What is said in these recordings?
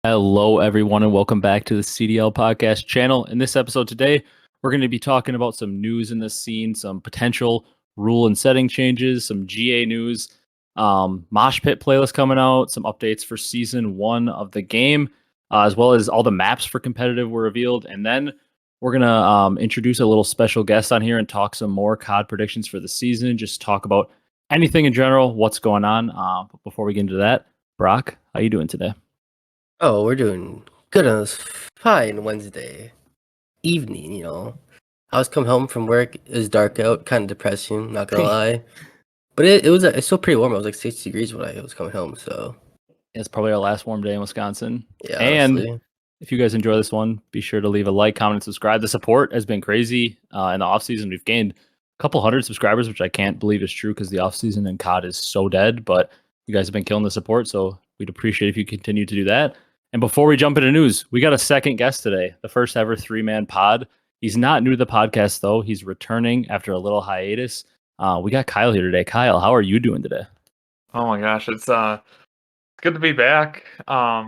Hello, everyone, and welcome back to the CDL podcast channel. In this episode today, we're going to be talking about some news in this scene, some potential rule and setting changes, some GA news, Mosh Pit playlist coming out, some updates for season 1 of the game, as well as all the maps for competitive were revealed. And then we're going to introduce a little special guest on here and talk some more COD predictions for the season, just talk about anything in general, what's going on. But before we get into that, Brock, how you doing today? Oh, we're doing good on this fine Wednesday evening, I was coming home from work. It was dark out, kind of depressing, not gonna lie. But it's still pretty warm. It was like 60 degrees when I was coming home, so It's probably our last warm day in Wisconsin. yeah, And honestly. if you guys enjoy this one, be sure to leave a like, comment, and subscribe. The support has been crazy in the offseason. We've gained a couple hundred subscribers, which I can't believe is true because the offseason in COD is so dead. But you guys have been killing the support, so we'd appreciate if you continue to do that. And before we jump into news, we got a second guest today, the first ever 3-man pod. He's not new to the podcast, though. He's returning after a little hiatus. We got Kyle here today. Kyle, how are you doing today? Oh my gosh, it's good to be back. I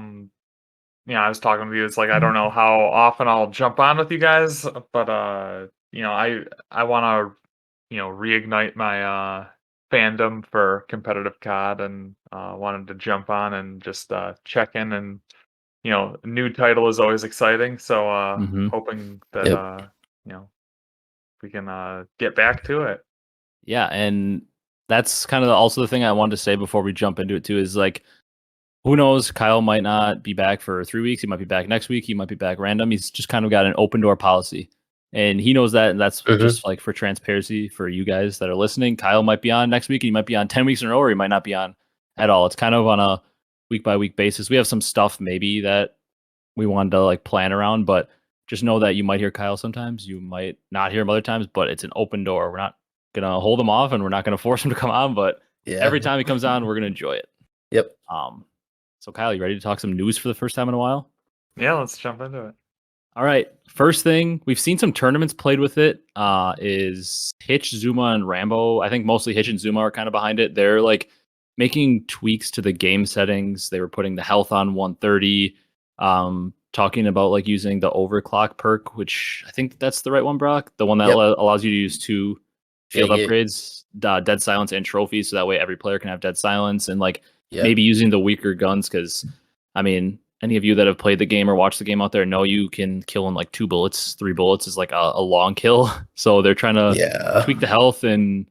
was talking with you. It's like I don't know how often I'll jump on with you guys, but I want to reignite my fandom for competitive COD and wanted to jump on and just check in and a new title is always exciting. So hoping that Yep. we can get back to it. Yeah, and that's kind of also the thing I wanted to say before we jump into it too is like, who knows? Kyle might not be back for 3 weeks. He might be back next week. He might be back random. He's just kind of got an open door policy, and he knows that. And that's just like for transparency for you guys that are listening. Kyle might be on next week, and he might be on 10 weeks in a row, or he might not be on at all. It's kind of on a week by week basis. We have some stuff maybe that we wanted to like plan around, but just know that you might hear Kyle sometimes. You might not hear him other times, but it's an open door. We're not gonna hold him off, and we're not gonna force him to come on. But every time he comes on, we're gonna enjoy it. Yep. So Kyle, you ready to talk some news for the first time in a while? Yeah, let's jump into it. All right. First thing, we've seen some tournaments played with it. Is Hitch, Zuma, and Rambo. I think mostly Hitch and Zuma are kind of behind it. They're like making tweaks to the game settings. They were putting the health on 130. Talking about like using the overclock perk, which I think that's the right one, Brock. The one that allows you to use 2 field upgrades, dead silence and trophies, so that way every player can have dead silence and like maybe using the weaker guns. Because I mean, any of you that have played the game or watched the game out there know you can kill in like 2 bullets. 3 bullets is like a long kill. So they're trying to tweak the health and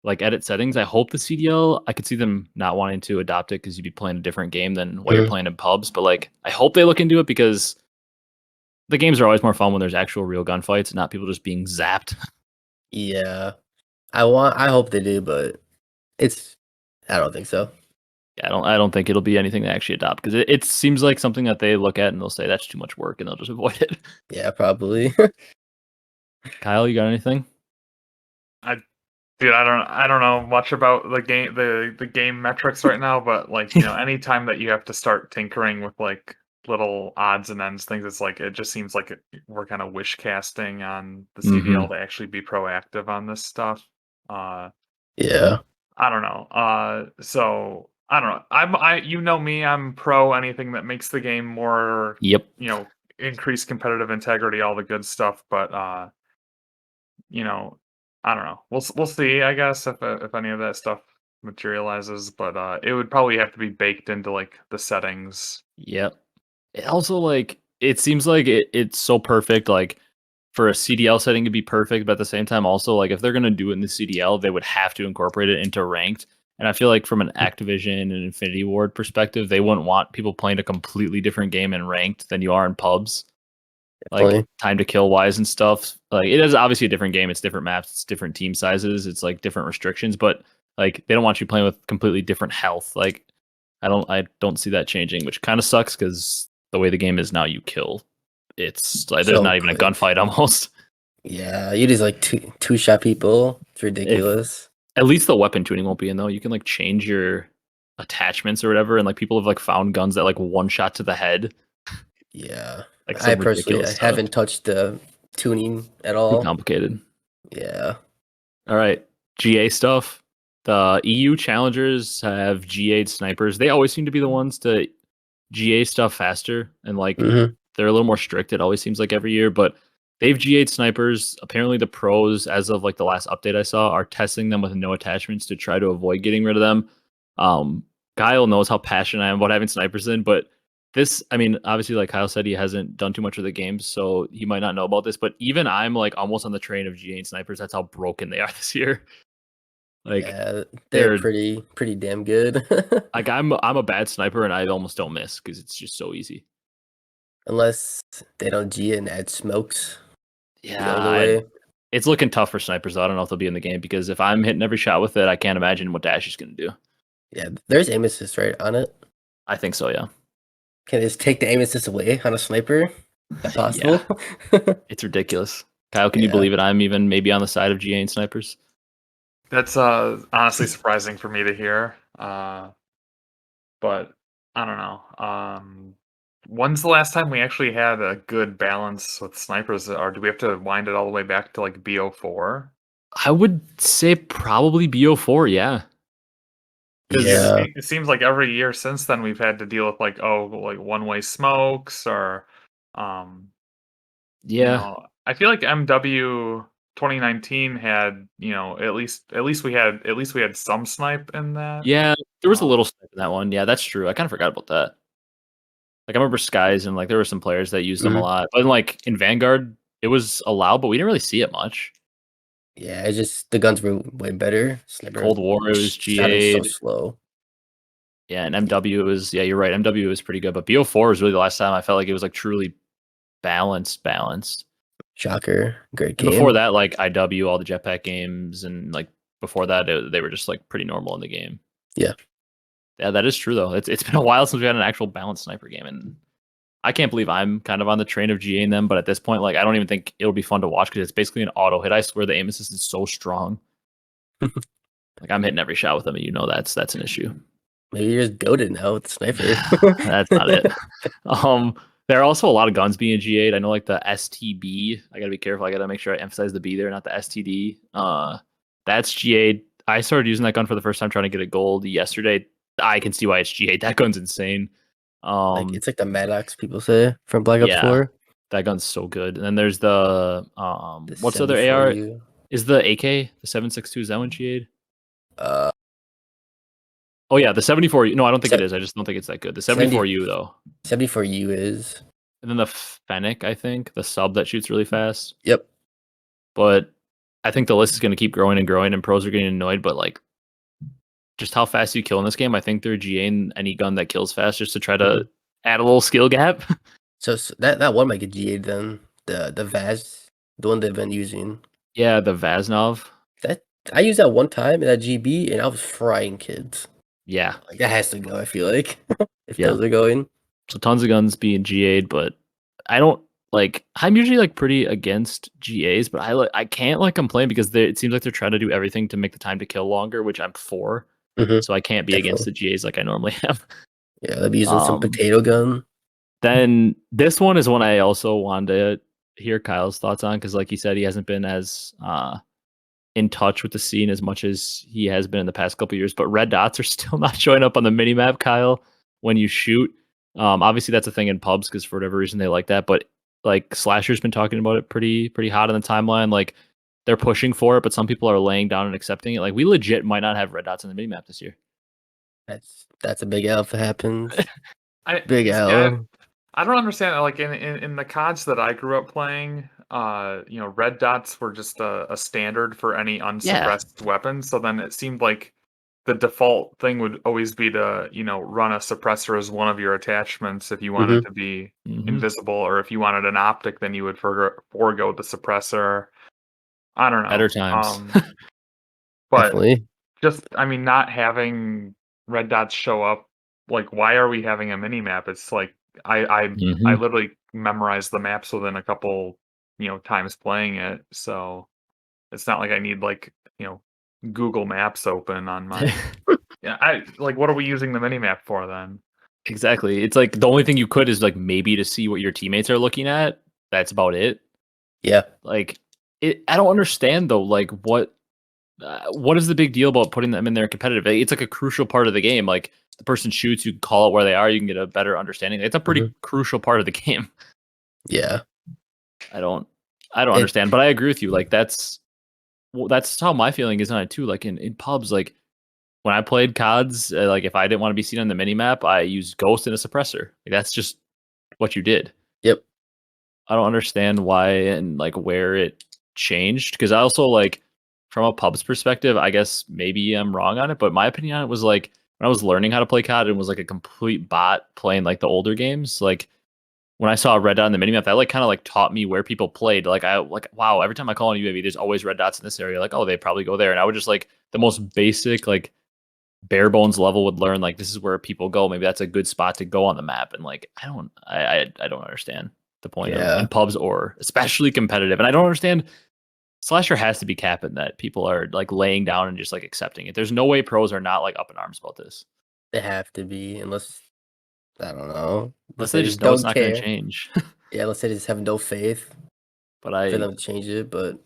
like edit settings. I hope the CDL, I could see them not wanting to adopt it because you'd be playing a different game than what you're playing in pubs. But like, I hope they look into it because the games are always more fun when there's actual real gunfights, not people just being zapped. Yeah. I hope they do, but I don't think so. Yeah, I don't think it'll be anything they actually adopt because it seems like something that they look at and they'll say that's too much work and they'll just avoid it. Yeah, probably. Kyle, you got anything? Dude, I don't know much about the game the game metrics right now, but like, anytime that you have to start tinkering with like little odds and ends things, it's like it just seems like we're kind of wish casting on the CDL to actually be proactive on this stuff. Yeah. I don't know. So I don't know. I me, I'm pro anything that makes the game more increase competitive integrity, all the good stuff, but I don't know. We'll see, I guess, if any of that stuff materializes, but it would probably have to be baked into like the settings. Yep. It also like it seems like it's so perfect like for a CDL setting to be perfect, but at the same time also like if they're gonna do it in the CDL, they would have to incorporate it into ranked. And I feel like from an Activision and Infinity Ward perspective, they wouldn't want people playing a completely different game in ranked than you are in pubs. Like time to kill wise and stuff. Like it is obviously a different game. It's different maps. It's different team sizes. It's like different restrictions. But like they don't want you playing with completely different health. Like I don't see that changing, which kind of sucks because the way the game is now, you kill. It's like there's not even a gunfight almost. Yeah, you just like two shot people. It's ridiculous. At least the weapon tuning won't be in though. You can like change your attachments or whatever, and like people have like found guns that like one shot to the head. Yeah. Like I personally haven't touched the tuning at all. Too complicated. Yeah. All right. GA stuff. The EU challengers have GA'd snipers. They always seem to be the ones to GA stuff faster, and like Mm-hmm. they're a little more strict. It always seems like every year, but they've GA'd snipers. Apparently, the pros, as of like the last update I saw, are testing them with no attachments to try to avoid getting rid of them. Kyle knows how passionate I am about having snipers in, but this, I mean, obviously, like Kyle said, he hasn't done too much of the games, so he might not know about this. But even I'm like almost on the train of GA snipers. That's how broken they are this year. Like Yeah, they're they're pretty damn good. like I'm a bad sniper and I almost don't miss because it's just so easy. Unless they don't G and add smokes the Yeah, only way. it's looking tough for snipers. Though. I don't know if they'll be in the game because if I'm hitting every shot with it, I can't imagine what Dash is going to do. Yeah, there's aim assist right on it. I think so. Yeah, Can they just take the aim assist away on a sniper? Is that possible? it's ridiculous. Kyle, can you Yeah. believe it? I'm even maybe on the side of GA and snipers. That's honestly surprising for me to hear. But I don't know. When's the last time we actually had a good balance with snipers, or do we have to wind it all the way back to like BO4? I would say probably BO4. Yeah, Because Yeah. it seems like every year since then we've had to deal with like one-way smokes or yeah, I feel like MW 2019 had at least we had some snipe in that. yeah. There was a Um, little snipe in that one. Yeah, that's true. I kind of forgot about that. Like I remember Skies and like there were some players that used them a Mhm. lot. But like in Vanguard, it was allowed, but we didn't really see it much. Yeah, it's just the guns were way better. Sniper Cold War, it was shot so GA'd. slow. Yeah, and MW was you're right. MW was pretty good, but BO4 was really the last time I felt like it was like truly balanced. Shocker. Great And before game. that, like IW, all the jetpack games, and like before that, they were just like pretty normal in the game. Yeah. Yeah, that is true though. It's been a while since we had an actual balanced sniper game, and I can't believe I'm kind of on the train of GAing them. But at this point, like I don't even think it'll be fun to watch because it's basically an auto hit. I swear the aim assist is so strong. Like I'm hitting every shot with them, and you know that's an issue. Maybe you're just goaded now with the sniper. That's not it. There are also a lot of guns being GA'd. I know like the STB. I gotta be careful. I gotta make sure I emphasize the B there, not the STD. That's GA'd. I started using that gun for the first time trying to get a gold yesterday. I can see why it's GA'd. That gun's insane. Like it's like the Maddox people say from Black Ops Yeah. 4. That gun's so good. And then there's the The what's the other AR? 74U. Is the AK the 7.62? Is that one GA'd? Uh, Oh yeah, the 74. No, I don't think Se- it is. I just don't think it's that good. The 74U though. 74U is. And then the Fennec, I think, the sub that shoots really fast. Yep. But I think the list is going to keep growing and growing, and pros are getting annoyed. But like, just how fast you kill in this game, I think they're GAing any gun that kills fast just to try to add a little skill gap. So that one might get GA'd then. The Vaz, the one they've been using. Yeah, the Vaznov. That I used that one time in that GB and I was frying kids. Yeah, Like that has to go, I feel like. If Yeah. those are going. so tons of guns being GA'd, but I don't like. I'm usually like pretty against GAs, but I can't like complain because it seems like they're trying to do everything to make the time to kill longer, which I'm for. Mhm. So I can't be against the GAs like I normally am. Yeah, they'll be using some Um, potato gun. Then this one is one I also wanted to hear Kyle's thoughts on because, like he said, he hasn't been as in touch with the scene as much as he has been in the past couple of years. But red dots are still not showing up on the minimap, Kyle, when you shoot. Obviously, that's a thing in pubs because for whatever reason they like that. But like Slasher's been talking about it pretty hot on the timeline. Like they're pushing for it, but some people are laying down and accepting it. Like we legit might not have red dots on the minimap this year. That's a big L if it happens. Big yeah, L. I don't understand. Like in the CODs that I grew up playing, red dots were just a standard for any unsuppressed weapon. So then it seemed like the default thing would always be to run a suppressor as one of your attachments if you wanted to be invisible, or if you wanted an optic, then you would forego the suppressor. I don't know. Better times. But Definitely. just not having red dots show up. Like, why are we having a mini map? It's like I literally memorized the maps within a couple times playing it, so it's not like I need like Google Maps open on my. Yeah, what are we using the mini map for then? Exactly. It's like the only thing you could is like maybe to see what your teammates are looking at. That's about it. Yeah. Like I don't understand though. Like what what is the big deal about putting them in there competitive? It's like a crucial part of the game. Like the person shoots, you can call it where they are, you can get a better understanding. It's a pretty crucial part of the game. Yeah. I don't understand, but I agree with you. Like that's how my feeling is on it too. Like in pubs, like when I played CODs, like if I didn't want to be seen on the mini map, I used Ghost and a suppressor. Like that's just what you did. Yep. I don't understand why and like where it changed, because I also like from a pub's perspective, I guess maybe I'm wrong on it, but my opinion on it was like when I was learning how to play COD, it was like a complete bot playing like the older games. Like when I saw red dot on the minimap, that like kind of like taught me where people played. Like I like wow, every time I call on UAV, there's always red dots in this area. Like oh, they probably go there, and I would just like the most basic like bare bones level would learn like this is where people go. Maybe that's a good spot to go on the map. And like I don't understand the point of in pubs or especially competitive. And I don't understand. Slasher has to be capping that people are like laying down and just like accepting it. There's no way pros are not like up in arms about this. They have to be, unless I don't know. Unless they just know it's not going to change. Yeah, let's say they just have no faith but for them to change it. But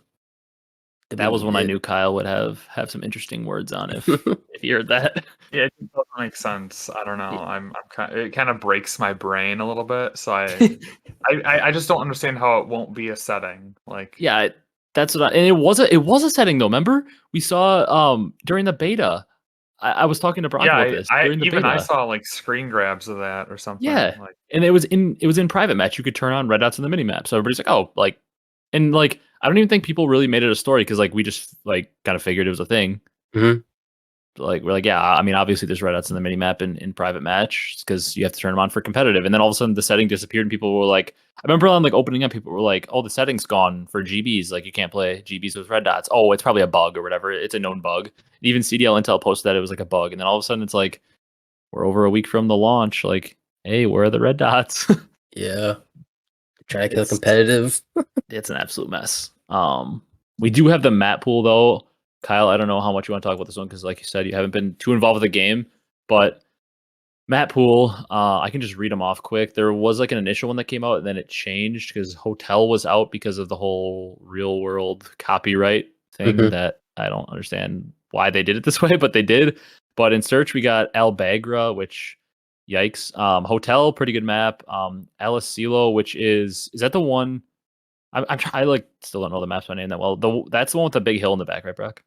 that was when I knew Kyle would have some interesting words on if he heard that. Yeah, it doesn't make sense. I don't know. I'm kind. It kind of breaks my brain a little bit. So I just don't understand how it won't be a setting. Like yeah, that's what. And it was a setting though. Remember we saw during the beta. I was talking to Brock about this during the beta. I saw like screen grabs of that or something. Yeah, like, and it was in private match. You could turn on red dots on the mini map. So everybody's like, oh, like, and like I don't even think people really made it a story because like we just like kind of figured it was a thing. Mm-hmm. Like we're like, yeah, I mean, obviously there's red dots in the mini map in private match because you have to turn them on for competitive. And then all of a sudden the setting disappeared and people were like, I remember on like opening up, people were like, oh, the setting's gone for GBs. Like you can't play GBs with red dots. Oh, it's probably a bug or whatever. It's a known bug. Even CDL Intel posted that it was like a bug. And then all of a sudden it's like, we're over a week from the launch. Like, hey, where are the red dots? Yeah. Trying to kill competitive. It's an absolute mess. We do have the map pool though. Kyle, I don't know how much you want to talk about this one because, like you said, you haven't been too involved with the game. But map pool, I can just read them off quick. There was like an initial one that came out, and then it changed because Hotel was out because of the whole real world copyright thing that I don't understand why they did it this way, but they did. But in search, we got Albagra, which yikes. Hotel, pretty good map. Alicilo, which is that the one? I like still don't know the maps by name that well. That's the one with the big hill in the back, right, Brock?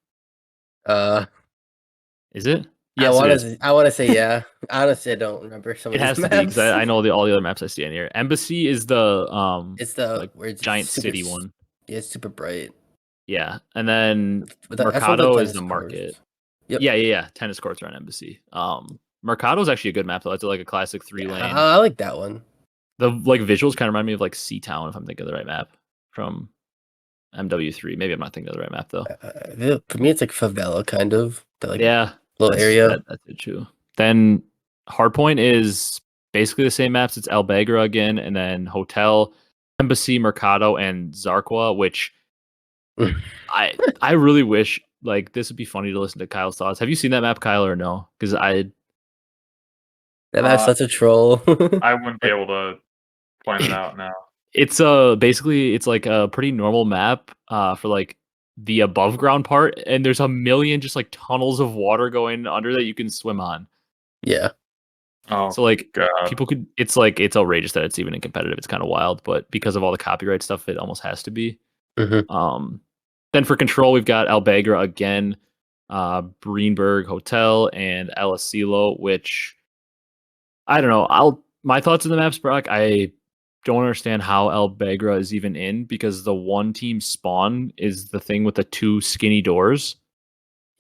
Is it? Yes, I want to say yeah. Honestly, I don't remember some of these maps. It has to be because I know all the other maps I see in here. Embassy is the it's the like, where it's giant city one. Yeah, it's super bright. Yeah, and then Mercado is the market. Yep. Yeah. Tennis courts around Embassy. Mercado is actually a good map though. It's like a classic 3-lane. I like that one. The like visuals kind of remind me of like Seatown if I'm thinking of the right map from MW3. Maybe I'm not thinking of the right map though. For me, it's like favela kind of. Like yeah, little area. That's it too. Then Hardpoint is basically the same maps. It's Albagra again, and then Hotel, Embassy, Mercado, and Zarqua. Which I really wish like this would be funny to listen to Kyle's thoughts. Have you seen that map, Kyle, or no? Because that map's such a troll. I wouldn't be able to point it out now. It's basically it's like a pretty normal map for like the above ground part, and there's a million just like tunnels of water going under that you can swim on. Yeah. Oh, so like God. People could. It's like it's outrageous that it's even in competitive. It's kind of wild, but because of all the copyright stuff, it almost has to be. Then for control, we've got Albagra again, Breenberg Hotel, and Alicilo, which I don't know. My thoughts on the maps, Brock. I don't understand how Albagra is even in because the one team spawn is the thing with the two skinny doors.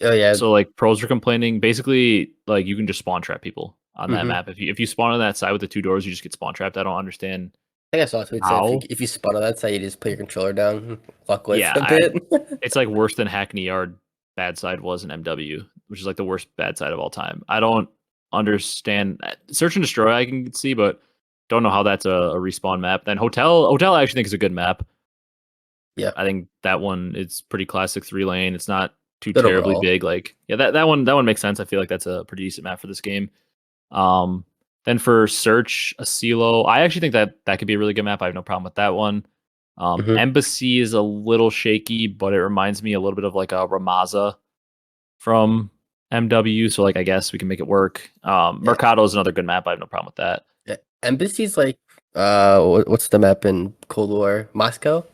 Oh yeah. So like pros are complaining. Basically, like you can just spawn trap people on that map. If you spawn on that side with the two doors, you just get spawn trapped. I don't understand. I think I saw a tweet saying if you spawn on that side, you just put your controller down, walk away for a bit. It's like worse than Hackney Yard bad side was in MW, which is like the worst bad side of all time. I don't understand. Search and Destroy I can see, but don't know how that's a respawn map. Then Hotel I actually think is a good map. Yeah, I think that one is pretty classic 3-lane. It's not too terribly big. Like yeah, that one makes sense. I feel like that's a pretty decent map for this game. Then for Search, Asilo, I actually think that could be a really good map. I have no problem with that one. Embassy is a little shaky, but it reminds me a little bit of like a Ramaza from MW, so like I guess we can make it work. Mercado is another good map. I have no problem with that. Yeah. Embassy's like what's the map in Cold War? Moscow?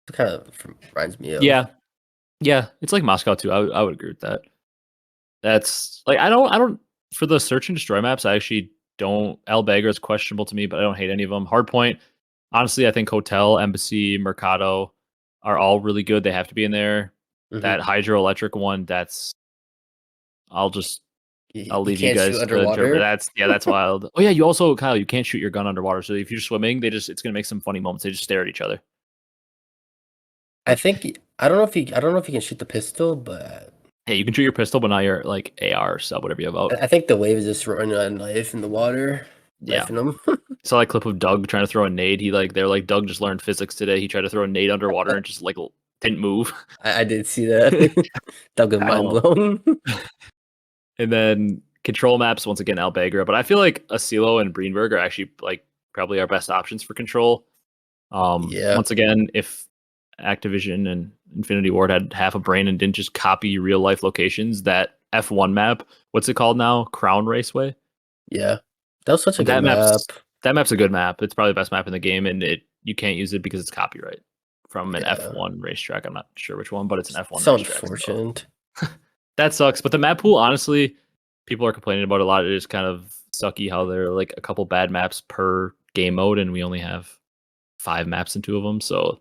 It kind of reminds me of. Yeah, it's like Moscow too. I would agree with that. That's like I don't for the search and destroy maps. I actually don't. El Bagger is questionable to me, but I don't hate any of them. Hardpoint, honestly, I think Hotel, Embassy, Mercado are all really good. They have to be in there. Mhm. That hydroelectric one, that's I'll leave you can't shoot guys to underwater. interpret. That's wild. Oh yeah, you also Kyle, you can't shoot your gun underwater. So if you're swimming, it's gonna make some funny moments. They just stare at each other. I think I don't know if you can shoot the pistol, but Hey, you can shoot your pistol, but not your like AR or sub, whatever you have out. I think the wave is just running a knife in the water, knifing them. Saw that clip of Doug trying to throw a nade. They're like, Doug just learned physics today. He tried to throw a nade underwater and just like didn't move. I did see that. Doug was mind blown. And then control maps once again Albagra, but I feel like Asilo and Greenberg are actually like probably our best options for control. Yeah. Once again, if Activision and Infinity Ward had half a brain and didn't just copy real life locations, that F1 map, what's it called now? Crown Raceway. Yeah, that was such a good map. That map's a good map. It's probably the best map in the game, and you can't use it because it's copyright from an F1 racetrack. I'm not sure which one, but it's an F1 so racetrack. Unfortunate. So. That sucks. But the map pool, honestly, people are complaining about it a lot. It is kind of sucky how there are like a couple bad maps per game mode, and we only have 5 maps in 2 of them. So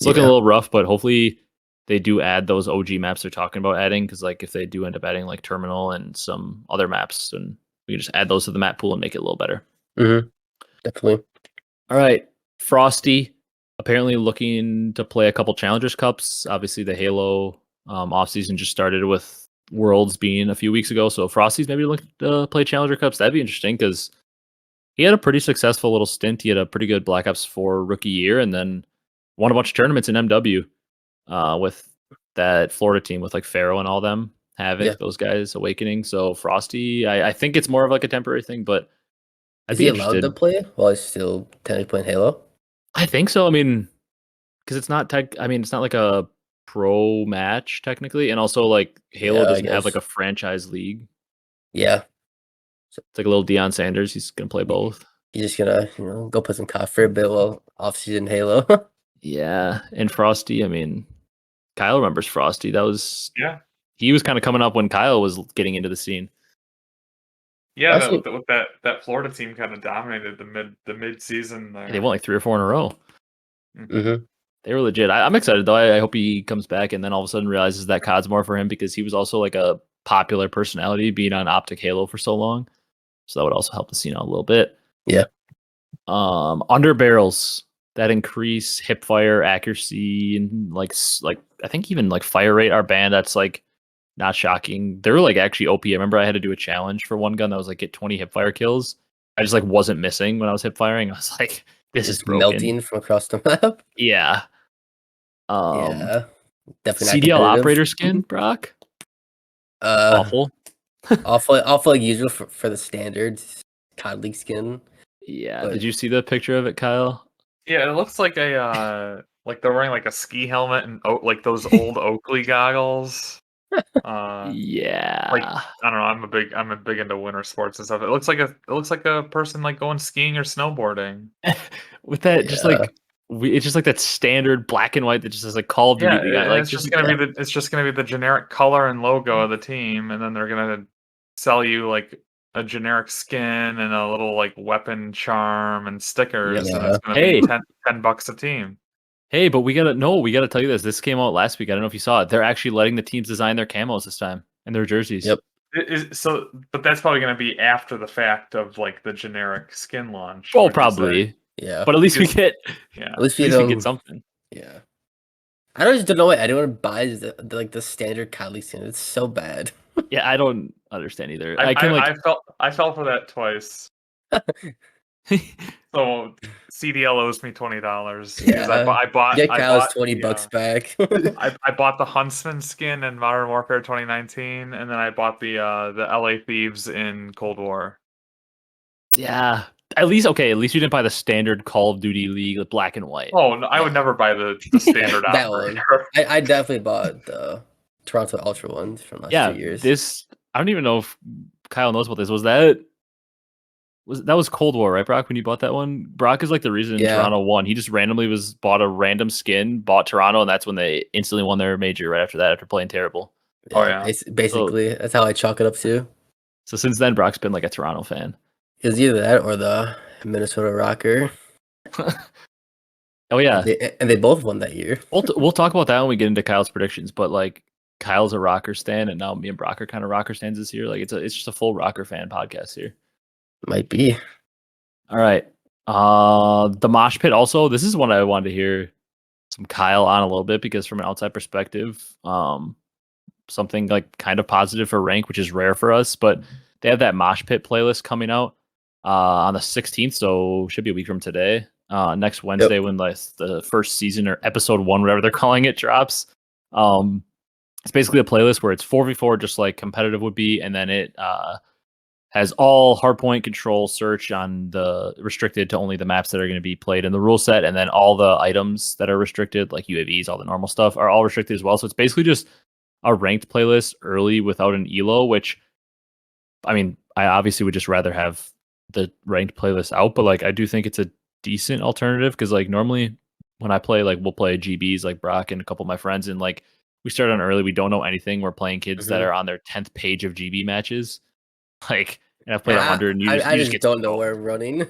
it's looking a little rough, but hopefully they do add those OG maps they're talking about adding, because like if they do end up adding like Terminal and some other maps, then we can just add those to the map pool and make it a little better. Mm-hmm. Definitely. All right. Frosty apparently looking to play a couple Challengers Cups. Obviously the Halo offseason just started with Worlds being a few weeks ago, so Frosty's maybe looking to play Challenger Cups. That'd be interesting because he had a pretty successful little stint. He had a pretty good Black Ops 4 rookie year and then won a bunch of tournaments in MW with that Florida team with like Pharaoh and all them, Havoc, those guys, Awakening. So Frosty, I think it's more of like a temporary thing, but I'd be interested. Is he allowed to play while he's still technically playing Halo? I think so. I mean, because it's not it's not like a pro match technically, and also like Halo doesn't have like a franchise league. Yeah. So it's like a little Deion Sanders. He's gonna play both. He's just gonna, go put some COD for a bit while off-season Halo. Yeah, and Frosty. I mean, Kyle remembers Frosty. That was he was kind of coming up when Kyle was getting into the scene. Yeah, with that Florida team kind of dominated the mid season. They won like 3 or 4 in a row. Mm-hmm. They were legit. I'm excited though. I hope he comes back and then all of a sudden realizes that COD's more for him, because he was also like a popular personality being on OpTic Halo for so long. So that would also help the scene out a little bit. Yeah. Under barrels that increase hip fire accuracy and like I think even like fire rate are banned. That's like not shocking. They're like actually OP. I remember I had to do a challenge for one gun that was like get 20 hip fire kills. I just like wasn't missing when I was hip firing. I was like, this is broken. Melting from across the map. Yeah. Yeah. Definitely CDL operator skin, Brock. Awful. awful like usual for the standard COD League skin. Yeah. Did you see the picture of it, Kyle? Yeah, it looks like a like they're wearing like a ski helmet and like those old Oakley goggles. Yeah. Like I don't know. I'm a big into winter sports and stuff. It looks like a person like going skiing or snowboarding. With that, just like it's just like that standard black and white that just says like Call of Duty. It's just gonna be the generic color and logo of the team, and then they're gonna sell you like a generic skin and a little like weapon charm and stickers, and it's gonna be $10 a team. Hey, but we gotta tell you this. This came out last week. I don't know if you saw it. They're actually letting the teams design their camos this time and their jerseys. Yep. But that's probably gonna be after the fact of like the generic skin launch. Oh, probably. Yeah. But at least we get at least we get something. Yeah. I just don't know why anyone buys the standard COD League skin. It's so bad. Yeah, I don't understand either. I fell for that twice. So CDL owes me $20 because I bought Kyle's $20 back. I bought the Huntsman skin in Modern Warfare 2019, and then I bought the LA Thieves in Cold War. Yeah. At least you didn't buy the standard Call of Duty League black and white. Oh, no, I would never buy the standard that one. I definitely bought the Toronto Ultra ones from last 2 years. This I don't even know if Kyle knows about this. That was Cold War, right, Brock? When you bought that one, Brock is like the reason Yeah. Toronto won. He just randomly bought a random skin, bought Toronto, and that's when they instantly won their major right after that, after playing terrible. Oh, yeah. Basically, that's how I chalk it up to. So since then, Brock's been like a Toronto fan. It was either that or the Minnesota Rocker. Oh yeah, And they both won that year. we'll talk about that when we get into Kyle's predictions. But like Kyle's a Rocker stan, and now me and Brock are kind of Rocker stands this year. Like it's just a full Rocker fan podcast here. Might be. All right. The mosh pit also. This is one I wanted to hear some Kyle on a little bit because from an outside perspective, something like kind of positive for rank, which is rare for us. But they have that mosh pit playlist coming out on the 16th, so should be a week from today. Next Wednesday when the first season or episode 1, whatever they're calling it, drops. It's basically a playlist where it's 4v4, just like competitive would be, and then it has all hardpoint control search on the restricted to only the maps that are going to be played in the rule set, and then all the items that are restricted, like UAVs, all the normal stuff, are all restricted as well. So it's basically just a ranked playlist early without an elo, which, I mean, I obviously would just rather have the ranked playlist out, but like I do think it's a decent alternative because like normally when I play, like we'll play GBs like Brock and a couple of my friends, and like we start on early, we don't know anything. We're playing kids that are on their 10th page of GB matches. Like, and I've played 100, and I just just get don't know smoked. where I'm running.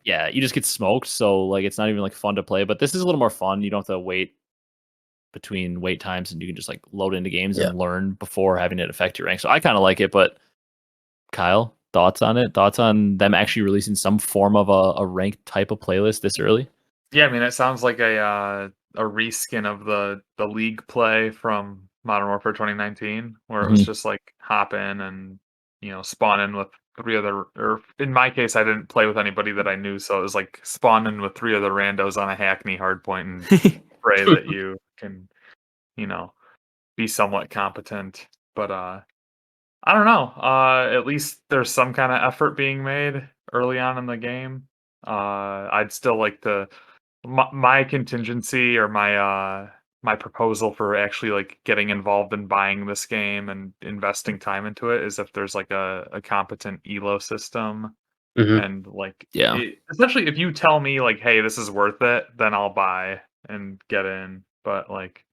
Yeah, you just get smoked. So like, it's not even like fun to play. But this is a little more fun. You don't have to wait between wait times, and you can just like load into games and learn before having it affect your rank. So I kind of like it. But Kyle, thoughts on it? Thoughts on them actually releasing some form of a ranked type of playlist this early? Yeah, I mean, it sounds like a reskin of the league play from Modern Warfare 2019, where it was just like hop in and spawn in with 3 other, or in my case, I didn't play with anybody that I knew, so it was like spawn in with 3 other randos on a Hackney hardpoint and pray that you can, be somewhat competent. But I don't know. At least there's some kind of effort being made early on in the game. I'd still like to. My contingency or my proposal for actually like getting involved in buying this game and investing time into it is if there's like a competent elo system and like essentially if you tell me like, hey, this is worth it, then I'll buy and get in. But like,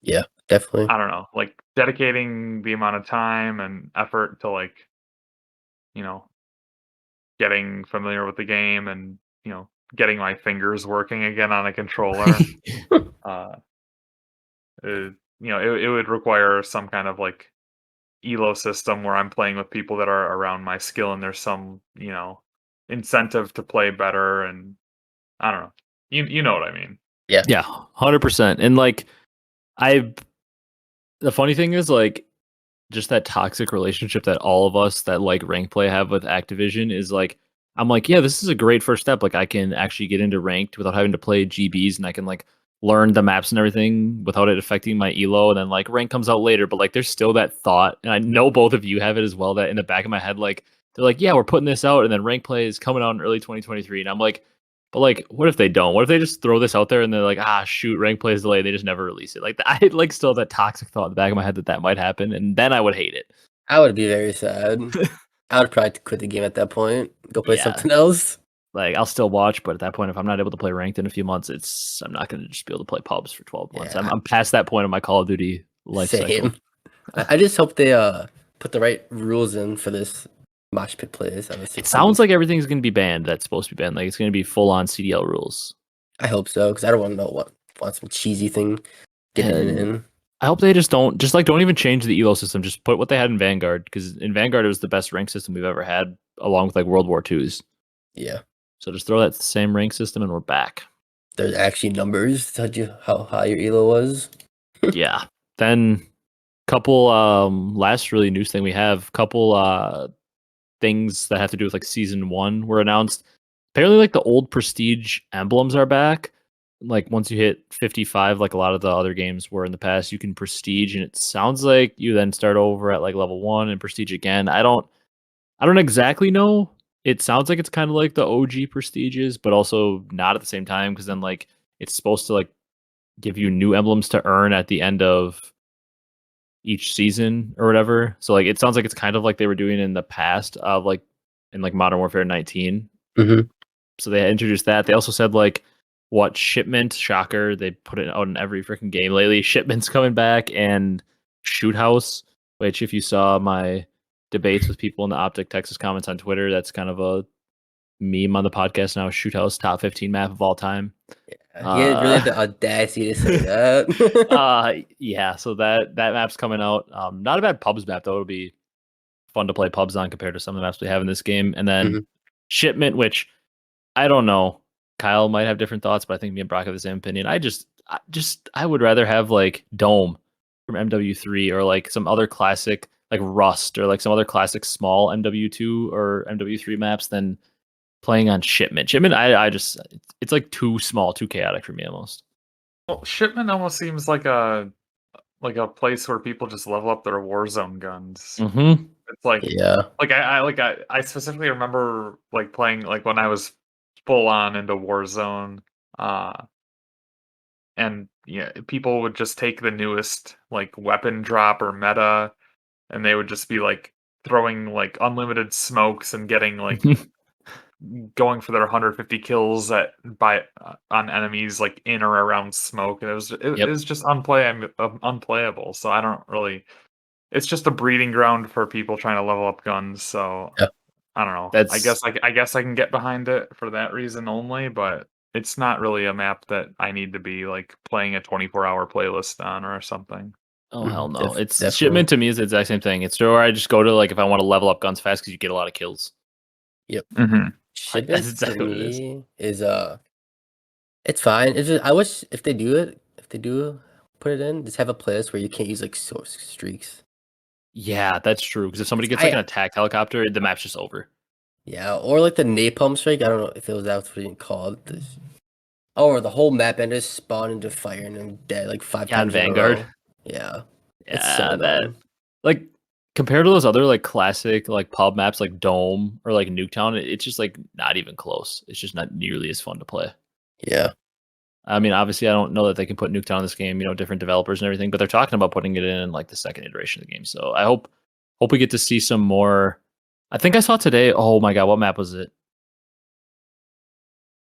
yeah, definitely. I don't know, like dedicating the amount of time and effort to like, getting familiar with the game and getting my fingers working again on a controller. It would require some kind of like elo system where I'm playing with people that are around my skill and there's some, incentive to play better, and I don't know. You know what I mean. Yeah. Yeah, 100%. And like the funny thing is like just that toxic relationship that all of us that like rank play have with Activision is like, I'm like, yeah, this is a great first step. Like I can actually get into ranked without having to play GBs, and I can like learn the maps and everything without it affecting my elo. And then like rank comes out later, but like there's still that thought, and I know both of you have it as well, that in the back of my head, like they're like, yeah, we're putting this out, and then rank play is coming out in early 2023, and I'm like, but like, what if they don't? What if they just throw this out there and they're like, shoot, rank play is delayed, they just never release it? Like I like still have that toxic thought in the back of my head that might happen, and then I would hate it. I would be very sad. I would probably quit the game at that point. Go play something else. Like I'll still watch, but at that point, if I'm not able to play ranked in a few months, I'm not going to just be able to play pubs for 12 months. Yeah. I'm past that point of my Call of Duty life cycle. I just hope they put the right rules in for this mosh pit plays. It sounds like everything's going to be banned. That's supposed to be banned. Like it's going to be full on CDL rules. I hope so, because I don't want to want some cheesy thing getting in. I hope they don't even change the elo system. Just put what they had in Vanguard, because in Vanguard it was the best rank system we've ever had, along with like World War II's. Yeah. So just throw that same rank system and we're back. There's actually numbers to tell you how high your elo was. Yeah. Then couple last really news thing we have, couple things that have to do with like season 1 were announced. Apparently like the old prestige emblems are back. Like once you hit 55, like a lot of the other games were in the past, you can prestige, and it sounds like you then start over at like level 1 and prestige again. I don't exactly know. It sounds like it's kind of like the OG prestiges, but also not at the same time, because then like it's supposed to like give you new emblems to earn at the end of each season or whatever. So like it sounds like it's kind of like they were doing in the past of like in like Modern Warfare 19. Mm-hmm. So they introduced that. They also said like what shipment, shocker, they put it out in every freaking game lately. Shipment's coming back and shoot house, which if you saw my debates with people in the OpTic Texas comments on Twitter, that's kind of a meme on the podcast now. Shoot house top 15 map of all time. He had really had the audacity to say that. Yeah, so that map's coming out. Not a bad pubs map though. It'll be fun to play pubs on compared to some of the maps we have in this game. And then Mhm. shipment, which I don't know. Kyle might have different thoughts, but I think me and Brock have the same opinion. I would rather have like Dome from MW3 or like some other classic like Rust or like some other classic small MW2 or MW3 maps than playing on shipment. Shipment, I just it's like too small, too chaotic for me almost. Well, Shipment almost seems like a place where people just level up their Warzone guns. Mm-hmm. It's like Yeah. I specifically remember like playing like when I was full on into Warzone, and yeah, people would just take the newest like weapon drop or meta, and they would just be like throwing like unlimited smokes and getting like going for their 150 kills on enemies like in or around smoke, and it was just unplayable. So I don't really. It's just a breeding ground for people trying to level up guns. So Yeah. I don't know. That's I guess I can get behind it for that reason only, but it's not really a map that I need to be like playing a 24-hour playlist on or something. oh hell no. It's Definitely. shipment to me is the exact same thing. It's where I just go to like if I want to level up guns fast because you get a lot of kills. Yep. Mm-hmm. Shipment That's exactly to what it is. me is it's fine. It's just I wish if they do put it in, just have a playlist where you can't use like source streaks. Yeah, that's true. Because if somebody gets like an attack helicopter, the map's just over. Yeah, or like the napalm strike. I don't know if it was that's what it called. Or the whole map and just spawn into fire and I'm dead like 5 Yeah, on times in a Vanguard. row. Yeah. It's Yeah, so that annoying. like compared to those other like classic like pub maps like Dome or like Nuketown, it's just like not even close. It's just not nearly as fun to play. Yeah. I mean, obviously, I don't know that they can put Nuketown in this game. You know, different developers and everything, but they're talking about putting it in like the second iteration of the game. So I hope we get to see some more. I think I saw today. Oh my god, what map was it?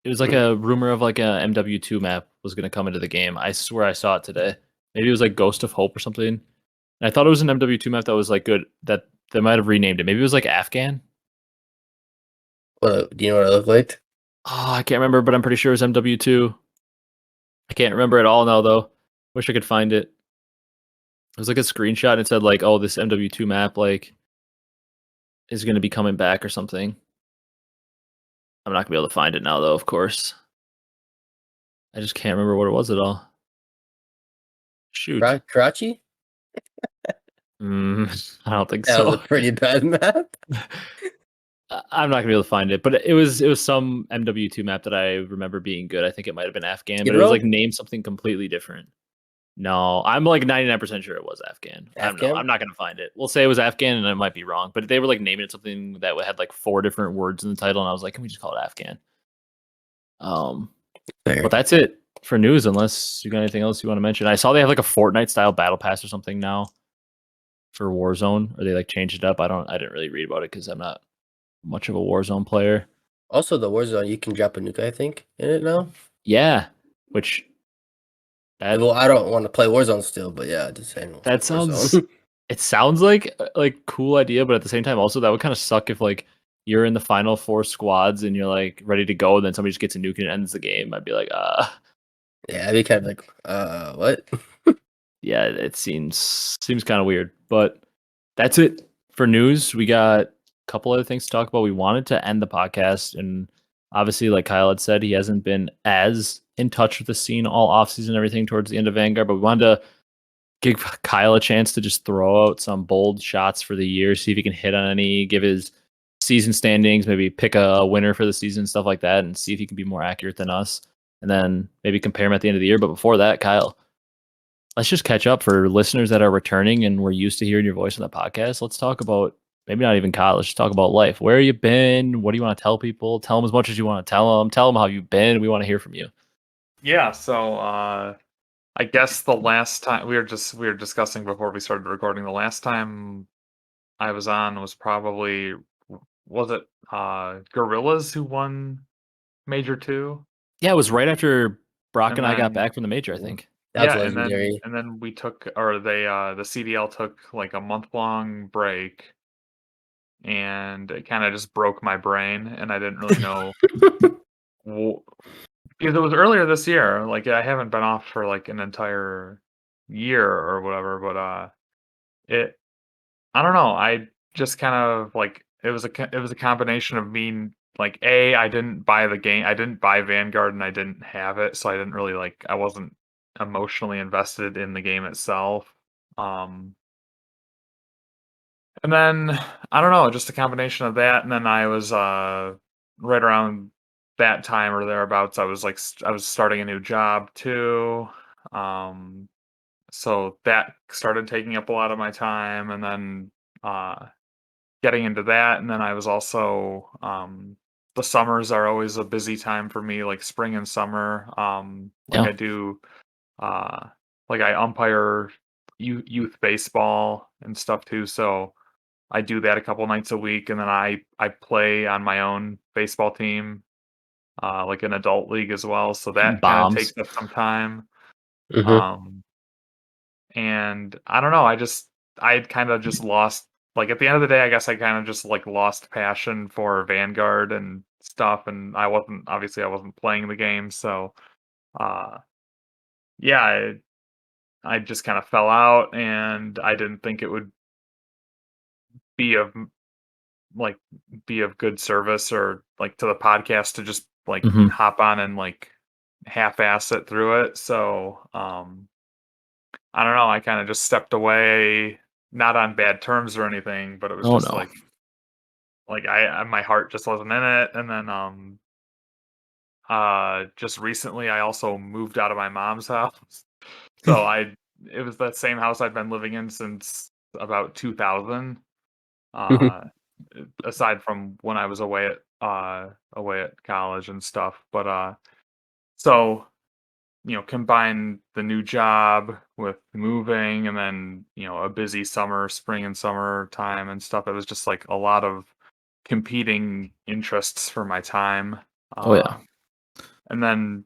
It was like a rumor of like a MW2 map was going to come into the game. I swear I saw it today. Maybe it was like Ghost of Hope or something. And I thought it was an MW2 map that was like good. That they might have renamed it. Maybe it was like Afghan. Do you know what it looked like? Oh, I can't remember, but I'm pretty sure it was MW2. I can't remember at all now though. Wish I could find it. It was like a screenshot and it said like, "Oh, this MW2 map like is going to be coming back or something." I'm not gonna be able to find it now though, of course. I just can't remember what it was at all. Shoot. Karachi? I don't think That so. was a pretty bad map. I'm not gonna be able to find it, but it was some MW2 map that I remember being good. I think it might have been Afghan, but it was like named something completely different. No, I'm like 99% sure it was Afghan. I'm not gonna find it. We'll say it was Afghan, and I might be wrong, but they were like naming it something that had like 4 different words in the title, and I was like, can we just call it Afghan? But that's it for news, unless you got anything else you want to mention. I saw they have like a Fortnite style battle pass or something now for Warzone, or they like changed it up. I didn't really read about it because I'm not much of a Warzone player. Also, the Warzone, you can drop a nuke, I think, in it now. Yeah, which well, I don't want to play Warzone still, but yeah, just saying. That sounds. It sounds like cool idea, but at the same time, also that would kind of suck if like you're in the final 4 squads and you're like ready to go, and then somebody just gets a nuke and it ends the game. I'd be like, Yeah, I'd be kind of like, what? Yeah, it seems kind of weird, but that's it for news. We got a couple other things to talk about. We wanted to end the podcast, and obviously, like Kyle had said, he hasn't been as in touch with the scene all offseason and everything towards the end of Vanguard, but we wanted to give Kyle a chance to just throw out some bold shots for the year, see if he can hit on any, give his season standings, maybe pick a winner for the season, stuff like that, and see if he can be more accurate than us, and then maybe compare him at the end of the year. But before that, Kyle, let's just catch up for listeners that are returning and we're used to hearing your voice on the podcast. Let's talk about maybe not even Kyle. Let's just talk about life. Where have you been? What do you want to tell people? Tell them as much as you want to tell them. Tell them how you've been. We want to hear from you. Yeah, so I I guess the last time we were discussing before we started recording. The last time I was on was probably was it Gorillas who won Major 2? Yeah, it was right after Brock And and I got then back from the major, I think. That's yeah, legendary. and then we took or they the CDL took like a month-long break and it kind of just broke my brain and I didn't really know because it was earlier this year. Like I haven't been off for like an entire year or whatever, but it I don't know. I just kind of like it was a combination of me like I didn't buy the game. I didn't buy Vanguard and I didn't have it, so I didn't really like I wasn't emotionally invested in the game itself. Um and then I don't know, just a combination of that and then I was right around that time or thereabouts I was starting a new job too. Um so that started taking up a lot of my time and then uh getting into that, and then I was also the summers are always a busy time for me, like spring and summer. Like Yeah. I do, like I umpire youth baseball and stuff too. So I do that a couple nights a week, and then I play on my own baseball team, like an adult league as well. So that kind of Bombs. takes up some time. Hmm. Um, and I don't know, I had kind of just lost like at the end of the day, I guess I kind of just like lost passion for Vanguard and stuff and I wasn't playing the game, so uh yeah, I just kind of fell out and I didn't think it would be of like be of good service or like to the podcast to just like Hmm. hop on and like half-ass it through it. So I don't know, I kind of just stepped away, not on bad terms or anything, but it was Oh just no. like my heart just wasn't in it. And then just recently I also moved out of my mom's house. So it was that same house I've been living in since about 2000. Uh aside from when I was away at college and stuff. But so combine the new job with moving and then, a busy summer, spring and summer time and stuff. It was just like a lot of competing interests for my time. Oh yeah. And then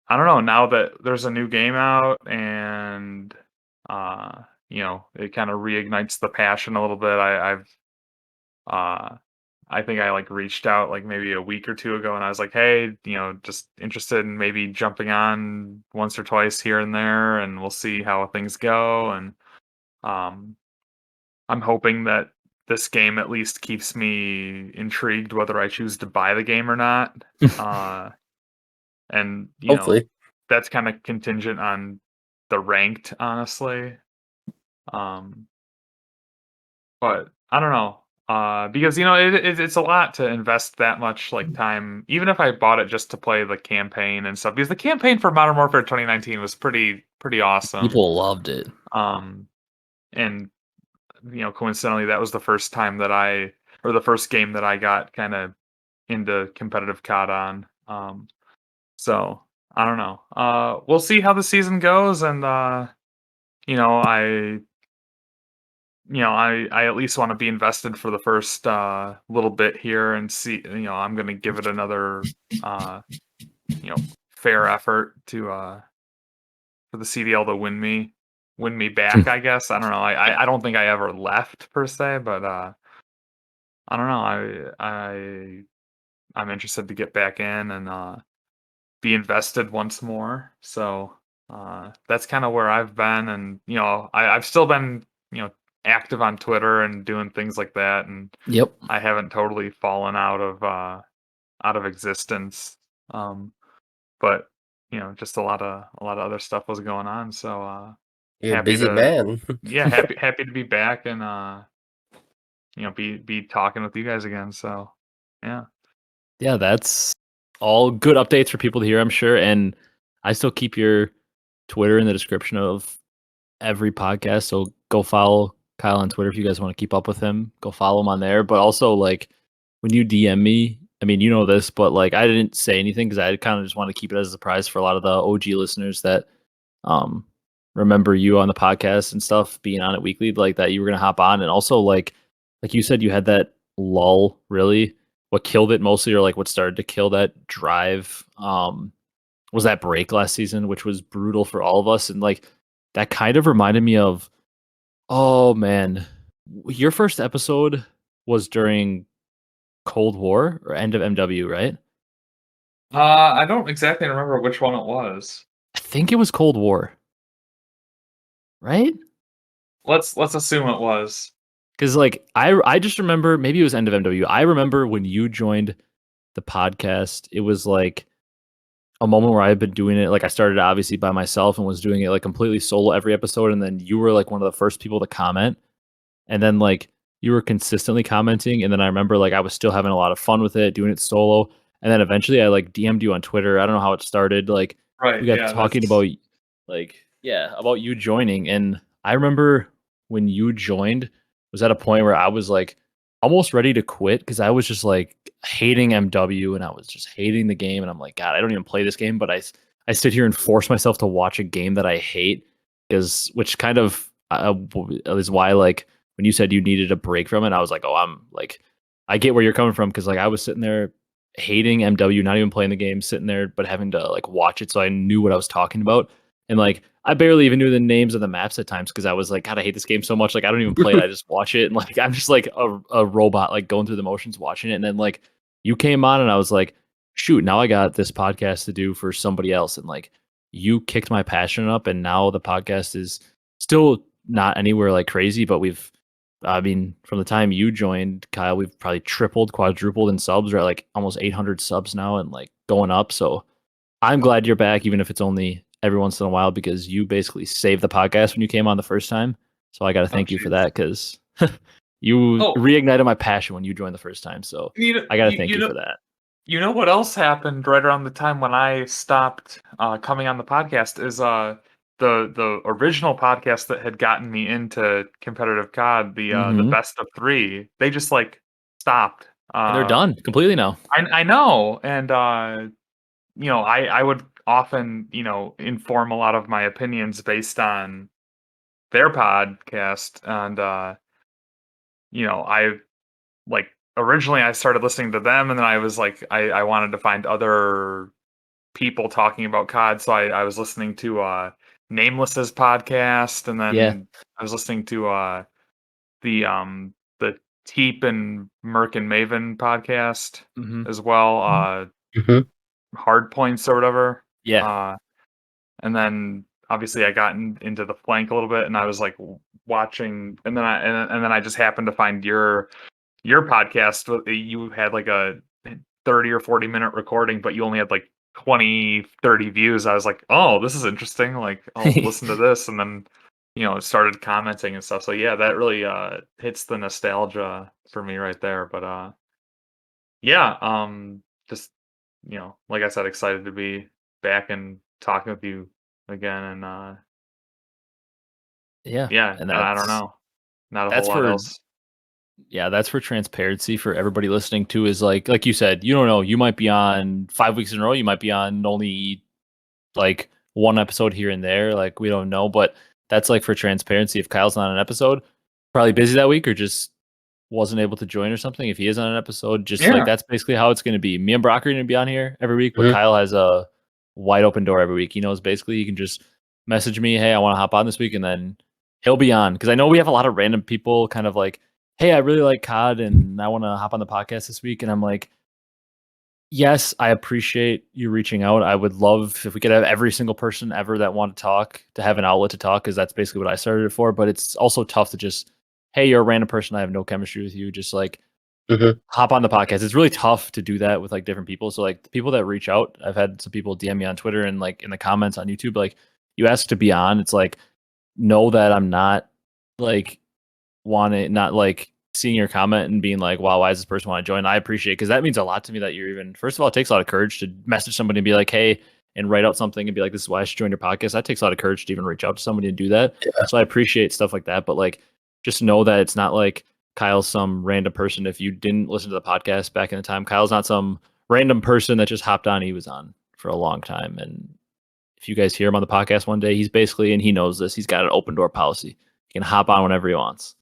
I don't know, now that there's a new game out and it kind of reignites the passion a little bit. Uh I think I like reached out like maybe a week or two ago and I was like, "Hey, just interested in maybe jumping on once or twice here and there and we'll see how things go." And um I'm hoping that this game at least keeps me intrigued whether I choose to buy the game or not. Uh and Hopefully. that's kind of contingent on the ranked, honestly. Um But I don't know, because it's a lot to invest that much like time, even if I bought it just to play the campaign and stuff. Because the campaign for Modern Warfare 2019 was pretty awesome. People loved it. Um, and coincidentally, that was the first time that or the first game that I got kind of into competitive COD on. So I don't know. We'll see how the season goes, and you know, I I at least want to be invested for the first little bit here and see. I'm going to give it another uh, fair effort to for the CDL to win me back. I guess I don't know. I don't think I ever left per se, but I don't know. I'm interested to get back in and be invested once more. So that's kind of where I've been, and I've still been active on Twitter and doing things like that, and Yep. I haven't totally fallen out of existence. But just a lot of other stuff was going on. So You're a happy busy to man. yeah happy to be back and be talking with you guys again. So yeah. Yeah, that's all good updates for people to hear, I'm sure. And I still keep your Twitter in the description of every podcast. So go follow Kyle on Twitter if you guys want to keep up with him. Go follow him on there. But also, like, when you DM me, I mean, you know this, but like, I didn't say anything because I kind of just want to keep it as a surprise for a lot of the OG listeners that remember you on the podcast and stuff, being on it weekly, like that you were gonna hop on, and also like you said, you had that lull. Really, what killed it mostly, or like what started to kill that drive, was that break last season, which was brutal for all of us, and like that kind of reminded me of, oh man, your first episode was during Cold War or end of MW, right? I don't exactly remember which one it was. I think it was Cold War, right? Let's assume it was. Because like I just remember, maybe it was end of MW. I remember when you joined the podcast, it was like a moment where I had been doing it. Like I started obviously by myself and was doing it like completely solo every episode, and then you were like one of the first people to comment, and then like you were consistently commenting, and then I remember like I was still having a lot of fun with it, doing it solo, and then eventually I like DM'd you on Twitter. I don't know how it started. Like Right. we got Yeah. talking That's about like about you joining, and I remember when you joined was at a point where I was like almost ready to quit because I was just like hating MW and I was just hating the game, and I'm like, God, I don't even play this game, but I sit here and force myself to watch a game that I hate, because which kind of is why like when you said you needed a break from it, I was like, oh, I'm like, I get where you're coming from, because like I was sitting there hating MW, not even playing the game, sitting there but having to like watch it so I knew what I was talking about. And like I barely even knew the names of the maps at times because I was like, God, I hate this game so much. Like I don't even play it. I just watch it, and like I'm just like a robot, like going through the motions watching it. And then like you came on, and I was like, shoot, now I got this podcast to do for somebody else. And like you kicked my passion up, and now the podcast is still not anywhere like crazy, but I mean, from the time you joined, Kyle, we've probably tripled, quadrupled in subs. We're at like almost 800 subs now and like going up. So I'm glad you're back, even if it's only every once in a while, because you basically saved the podcast when you came on the first time. So I got to thank you for that, because you reignited my passion when you joined the first time. So I got to thank you for that. You know what else happened right around the time when I stopped coming on the podcast is the original podcast that had gotten me into competitive COD, the best of 3. They just like stopped. And they're done completely now. I know, and you know, I would often, you know, inform a lot of my opinions based on their podcast, and you know, I like originally I started listening to them, and then I was like, I wanted to find other people talking about COD, so I was listening to Nameless's podcast, and then I was listening to the Teep and Merc and Maven podcast as well, Hard Points or whatever. And then obviously I got into the flank a little bit, and I was like watching, and then I just happened to find your podcast. You had like a 30 or 40 minute recording, but you only had like 20, 30 views. I was like, oh, this is interesting. Like, I'll listen to this. And then, you know, started commenting and stuff. So yeah, that really hits the nostalgia for me right there. But yeah, just, you know, like I said, excited to be back and talking with you again. And yeah, and I don't know. Not a that's whole lot for else. Yeah, that's for transparency for everybody listening too, is like you said, you don't know, you might be on 5 weeks in a row, you might be on only like one episode here and there, like we don't know, but that's like for transparency. If Kyle's not on an episode, probably busy that week or just wasn't able to join or something. If he is on an episode, just like that's basically how it's going to be. Me and Brock are going to be on here every week, but Kyle has a wide open door every week. He knows basically you can just message me, hey, I want to hop on this week, and then he'll be on, because I know we have a lot of random people kind of like, hey, I really like COD and I want to hop on the podcast this week. And I'm like, yes, I appreciate you reaching out. I would love if we could have every single person ever that want to talk to have an outlet to talk, because that's basically what I started it for. But it's also tough to just, hey, you're a random person, I have no chemistry with you, just like hop on the podcast. It's really tough to do that with like different people. So like the people that reach out, I've had some people DM me on Twitter and like in the comments on YouTube, like you ask to be on, it's like, know that I'm not like not like seeing your comment and being like, wow, why does this person want to join? I appreciate it, because that means a lot to me that you're even, first of all, it takes a lot of courage to message somebody and be like, hey, and write out something and be like, this is why I should join your podcast. That takes a lot of courage to even reach out to somebody and do that. So I appreciate stuff like that. But like, just know that it's not like Kyle's some random person. If you didn't listen to the podcast back in the time, Kyle's not some random person that just hopped on. He was on for a long time. And if you guys hear him on the podcast one day, he's basically, and he knows this, he's got an open door policy. He can hop on whenever he wants.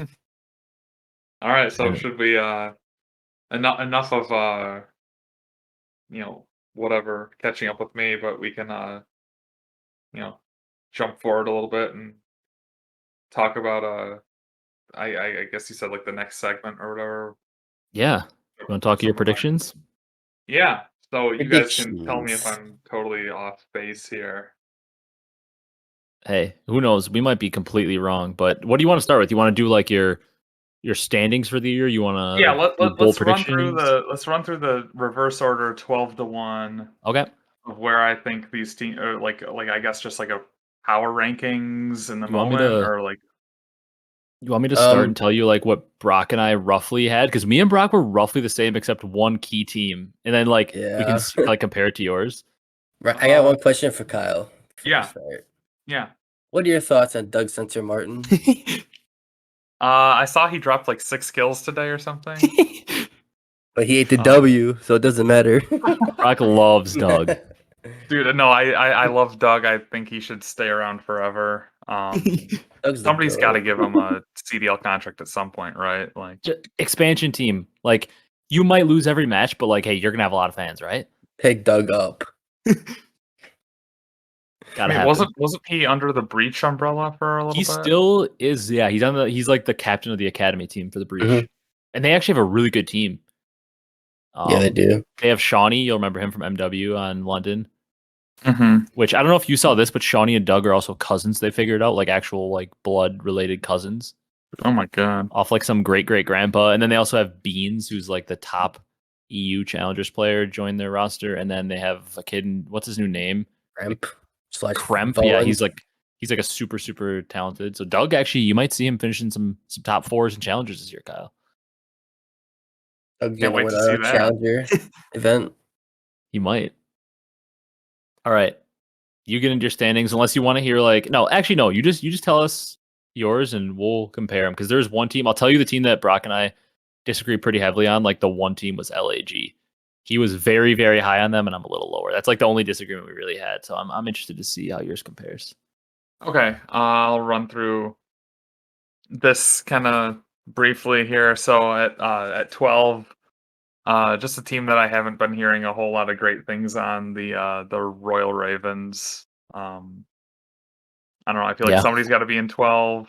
All right, so should we enough of whatever catching up with me, but we can jump forward a little bit and talk about I guess you said like the next segment or whatever. Yeah. You want to talk your predictions? Yeah. So you guys can tell me if I'm totally off base here. Hey, who knows? We might be completely wrong, but what do you want to start with? You want to do like your standings for the year? You want to let's run through the reverse order 12-1. Okay. Of where I think these teams are like I guess just like a power rankings in the moment or like. You want me to start and tell you like what Brock and I roughly had? Because me and Brock were roughly the same except one key team, and then like we can like compare it to yours. Right, I got one question for Kyle. Yeah. Yeah. What are your thoughts on Doug Spencer Martin? I saw he dropped like 6 kills today or something. But he ate the W, so it doesn't matter. Brock loves Doug. Dude, no, I love Doug. I think he should stay around forever. Somebody's got to give him a CDL contract at some point, right? Like expansion team. Like you might lose every match, but like, hey, you're gonna have a lot of fans, right? Pick Doug up. Wasn't he under the Breach umbrella for a little bit? He still is. Yeah, he's like the captain of the academy team for the Breach, and they actually have a really good team. Yeah, they do. They have Shawnee. You'll remember him from MW on London. Which I don't know if you saw this, but Shawnee and Doug are also cousins. They figured out like actual like blood related cousins. Oh my god! Off like some great grandpa, and then they also have Beans, who's like the top EU Challengers player, joined their roster, and then they have a kid. What's his new name? Kremp. Yeah, he's like a super talented. So Doug, actually, you might see him finishing some top 4s and challengers this year, Kyle. Can't wait to see that challenger event. He might. All right, you get into your standings unless you want to hear like no. You just tell us yours and we'll compare them because there's one team. I'll tell you the team that Brock and I disagree pretty heavily on. Like the one team was LAG. He was very, very high on them, and I'm a little lower. That's like the only disagreement we really had. So I'm interested to see how yours compares. Okay, I'll run through this kind of briefly here. So at 12, just a team that I haven't been hearing a whole lot of great things on, the Royal Ravens. I don't know. I feel like somebody's got to be in 12.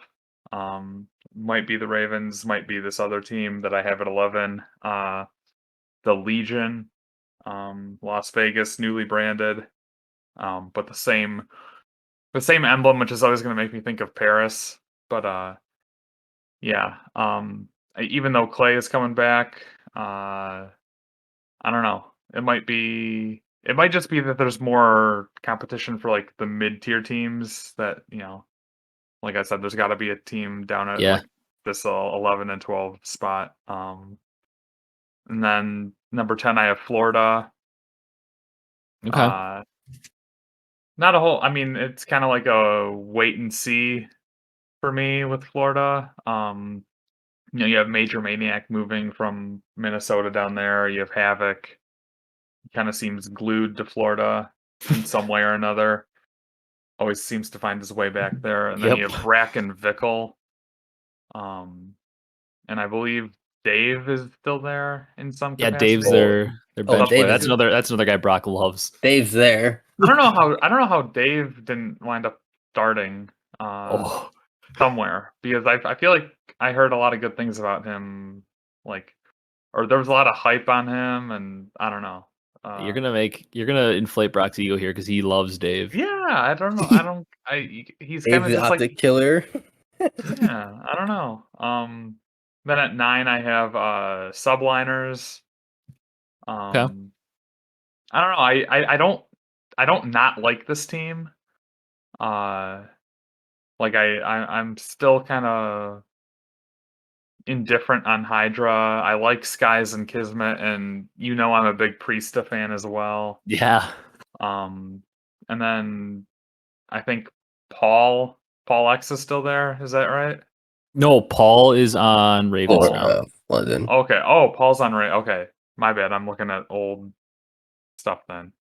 Might be the Ravens. Might be this other team that I have at 11. The Legion, Las Vegas, newly branded, but the same emblem, which is always going to make me think of Paris. But even though Clay is coming back, I don't know. It might just be that there's more competition for like the mid-tier teams that, like I said, there's got to be a team down at like this 11 and 12 spot. And then number 10, I have Florida. Okay. Not a whole. I mean, it's kind of like a wait and see for me with Florida. You have Major Maniac moving from Minnesota down there. You have Havoc. He kind of seems glued to Florida in some way or another. Always seems to find his way back there. And then you have Brack and Vickle. And I believe Dave is still there in some capacity. Yeah, Dave's their bench player. That's another guy Brock loves. Dave's there. I don't know how Dave didn't wind up starting somewhere, because I feel like I heard a lot of good things about him, or there was a lot of hype on him, and I don't know. You're gonna inflate Brock's ego here because he loves Dave. Yeah, I don't know. He's kind of just like the killer. Yeah, I don't know. Then at 9 I have Subliners. Okay. I don't know. I don't not like this team. I'm still kind of indifferent on Hydra. I like Skies and Kismet, and I'm a big Priesta fan as well. Yeah. And then I think Paul X is still there. Is that right? No, Paul is on Ravens now. London. Okay. Oh, Paul's on Ravens. Okay, my bad. I'm looking at old stuff then.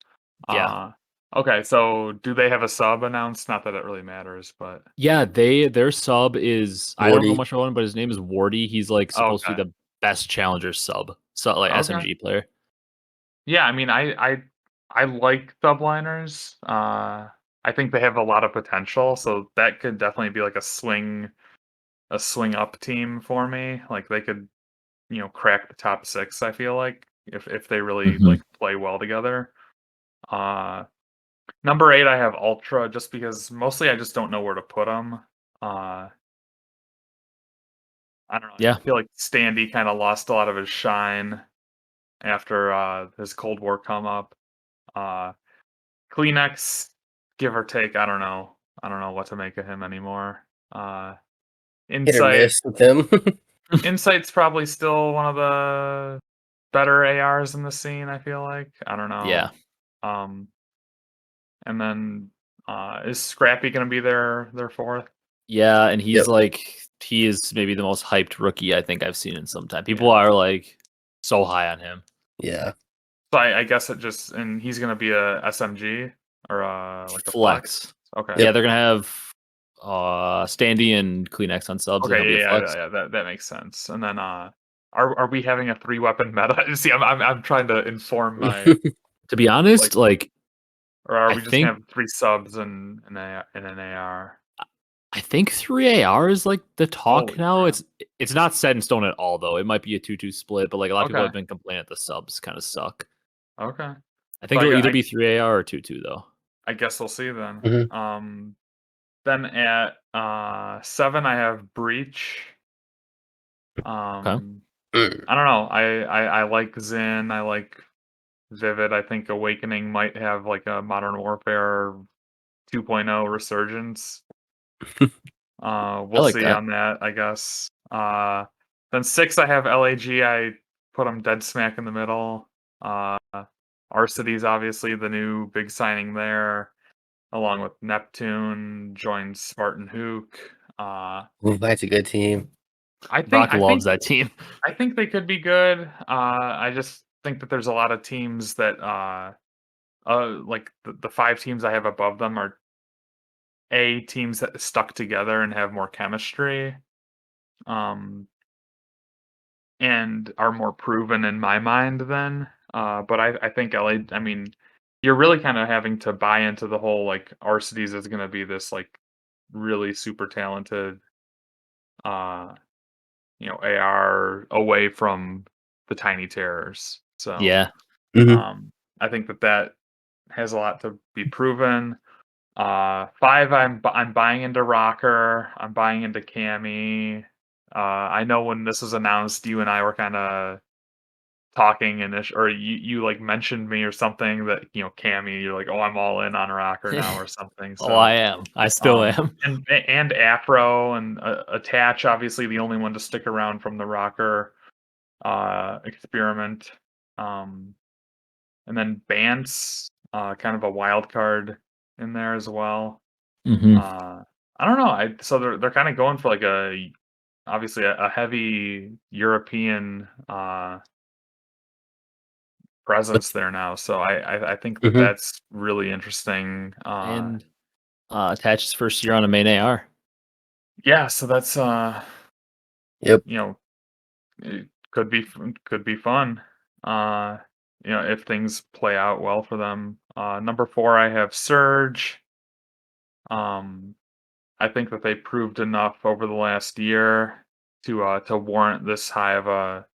Yeah. Okay, so do they have a sub announced? Not that it really matters, but Yeah, their sub is I don't know Wardy. much about him, but his name is Wardy. He's like supposed to okay. be the best challenger sub, so like Okay. SMG player. Yeah, I mean, I like subliners. I think they have a lot of potential, so that could definitely be like a swing up team for me. Like they could, crack the top 6, I feel like, if they really Mhm. like play well together. Uh Number 8 I have Ultra just because mostly I just don't know where to put them. I don't know. Yeah, I feel like Standy kind of lost a lot of his shine after his Cold War come up. Uh Kleenex, give or take, I don't know. I don't know what to make of him anymore. Uh Hit or Insight miss with him. Insight's probably still one of the better ARs in the scene, I feel like. I don't yeah, know. Um and then is Scrappy gonna be their fourth? yeah. And he's Yep. like he is maybe the most hyped rookie I think I've seen in some time. People Yeah. are like so high on him. Yeah. So I guess it just and he's gonna be a SMG or like a flex. Flex. Okay. Yeah, Yep. they're gonna have Standy and Kleenex on subs, and Okay. he'll be a Yeah. Yeah. flex. Yeah. That makes sense. And then are we having a 3 weapon meta? See, I'm trying to inform my To be like, honest, like or are I we just gonna think have 3 subs and an AR? I think 3AR is like the talk Holy now. crap. It's not set in stone at all though. It might be a 2-2 split, but like a lot of people Okay. have been complaining that the subs kind of suck. Okay. I So think it'll either be 3AR or 2-2 though. I guess we'll see then. Mhm. Then at 7 I have Breach. Okay. Mm. I don't know. I like Zin. I like Vivid. I think Awakening might have like a Modern Warfare 2.0 resurgence. I We'll like see that. on that, I guess. Then 6 I have LAG. I put them dead smack in the middle. Uh, Arcitys obviously the new big signing there, along with Neptune joins Spartan Hook. Ooh, that's a good team. I think Brock I loves think that team. I think they could be good. I just think that there's a lot of teams that like the 5 teams I have above them are teams that stuck together and have more chemistry, um, and are more proven in my mind than. But I think LA. I mean, you're really kind of having to buy into the whole like Arcitys is going to be this like really super talented, uh, AR away from the Tiny Terrors. So Yeah. Mhm. um, I think that has a lot to be proven. 5, I'm buying into Rocker. I'm buying into Cammy. I know when this was announced, you and I were kind of talking, or you like mentioned me or something that Cammy. You're like, oh, I'm all in on Rocker now or something. Oh, I So am. I still am. and Afro and Attach, obviously the only one to stick around from the Rocker experiment. Um, and then Bance, kind of a wild card in there as well. Hmm. I don't know. So they're kind of going for like obviously a heavy European presence What's there now. So I think that Mhm. that's really interesting. And Attach's first year on a main AR. Yeah. So that's Yep. you know it could be fun. Uh, if things play out well for them. Number 4, I have Surge. Um, I think that they proved enough over the last year to warrant this high of a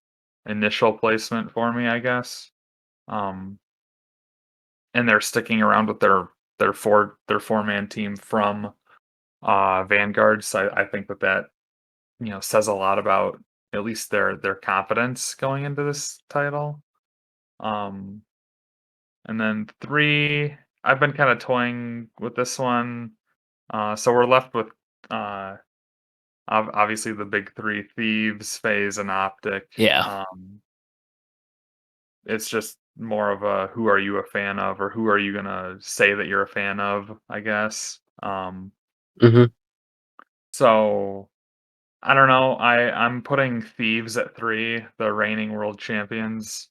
initial placement for me, I guess. Um, and they're sticking around with their 4-man team from Vanguard. So I think that says a lot about at least their confidence going into this title. Um, and then 3, I've been kind of toying with this one. So we're left with uh, obviously the big 3: Thieves, Faze, and OpTic. Yeah. It's just more of a who are you a fan of, or who are you gonna say that you're a fan of, I guess. Mhm. So I don't know. I'm putting Thieves at 3, the reigning world champions.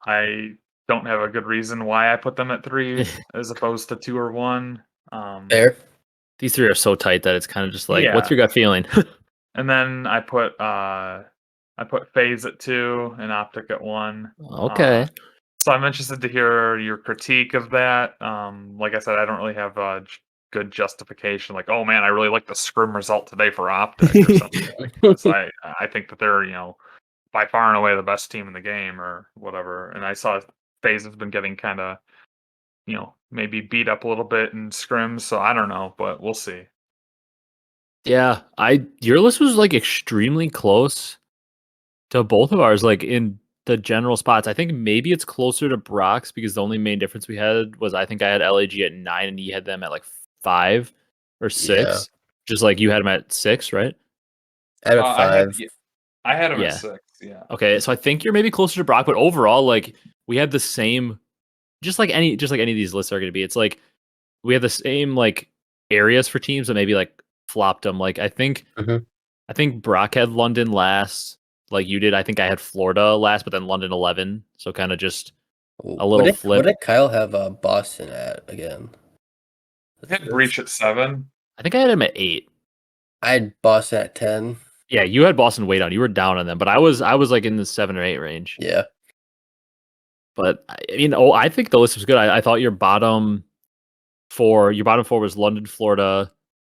I don't have a good reason why I put them at 3 as opposed to 2 or 1. Fair. These three are so tight that it's kind of just like, what's Yeah. your gut feeling? And then I put Faze at 2 and OpTic at 1. Okay. So I'm interested to hear your critique of that. Like I said, I don't really have a good justification. Like, oh man, I really like the scrim result today for OpTic or something like this. I think that they're by far and away the best team in the game or whatever. And I saw FaZe has been getting kind of maybe beat up a little bit in scrims. So I don't know, but we'll see. Yeah, your list was like extremely close to both of ours, like in the general spots. I think maybe it's closer to Brock's because the only main difference we had was I think I had LAG at 9 and he had them at like 5 or 6. Yeah. Just like you had them at 6, right? Out of I 5. had him Yeah. at 6. Yeah. Okay, so I think you're maybe closer to Brock, but overall, like we had the same, just like any of these lists are going to be. It's like we have the same like areas for teams that maybe like flopped them. Like I think Brock had London last, like you did. I think I had Florida last, but then London 11. So kind of just a little flip. What did Kyle have Boston at again? I had Breach at 7. I think I had him at 8. I had Boston at 10. Yeah, you had Boston way down. You were down on them, but I was like in the 7 or 8 range. Yeah. But I mean, I think the list was good. I thought your bottom four was London, Florida,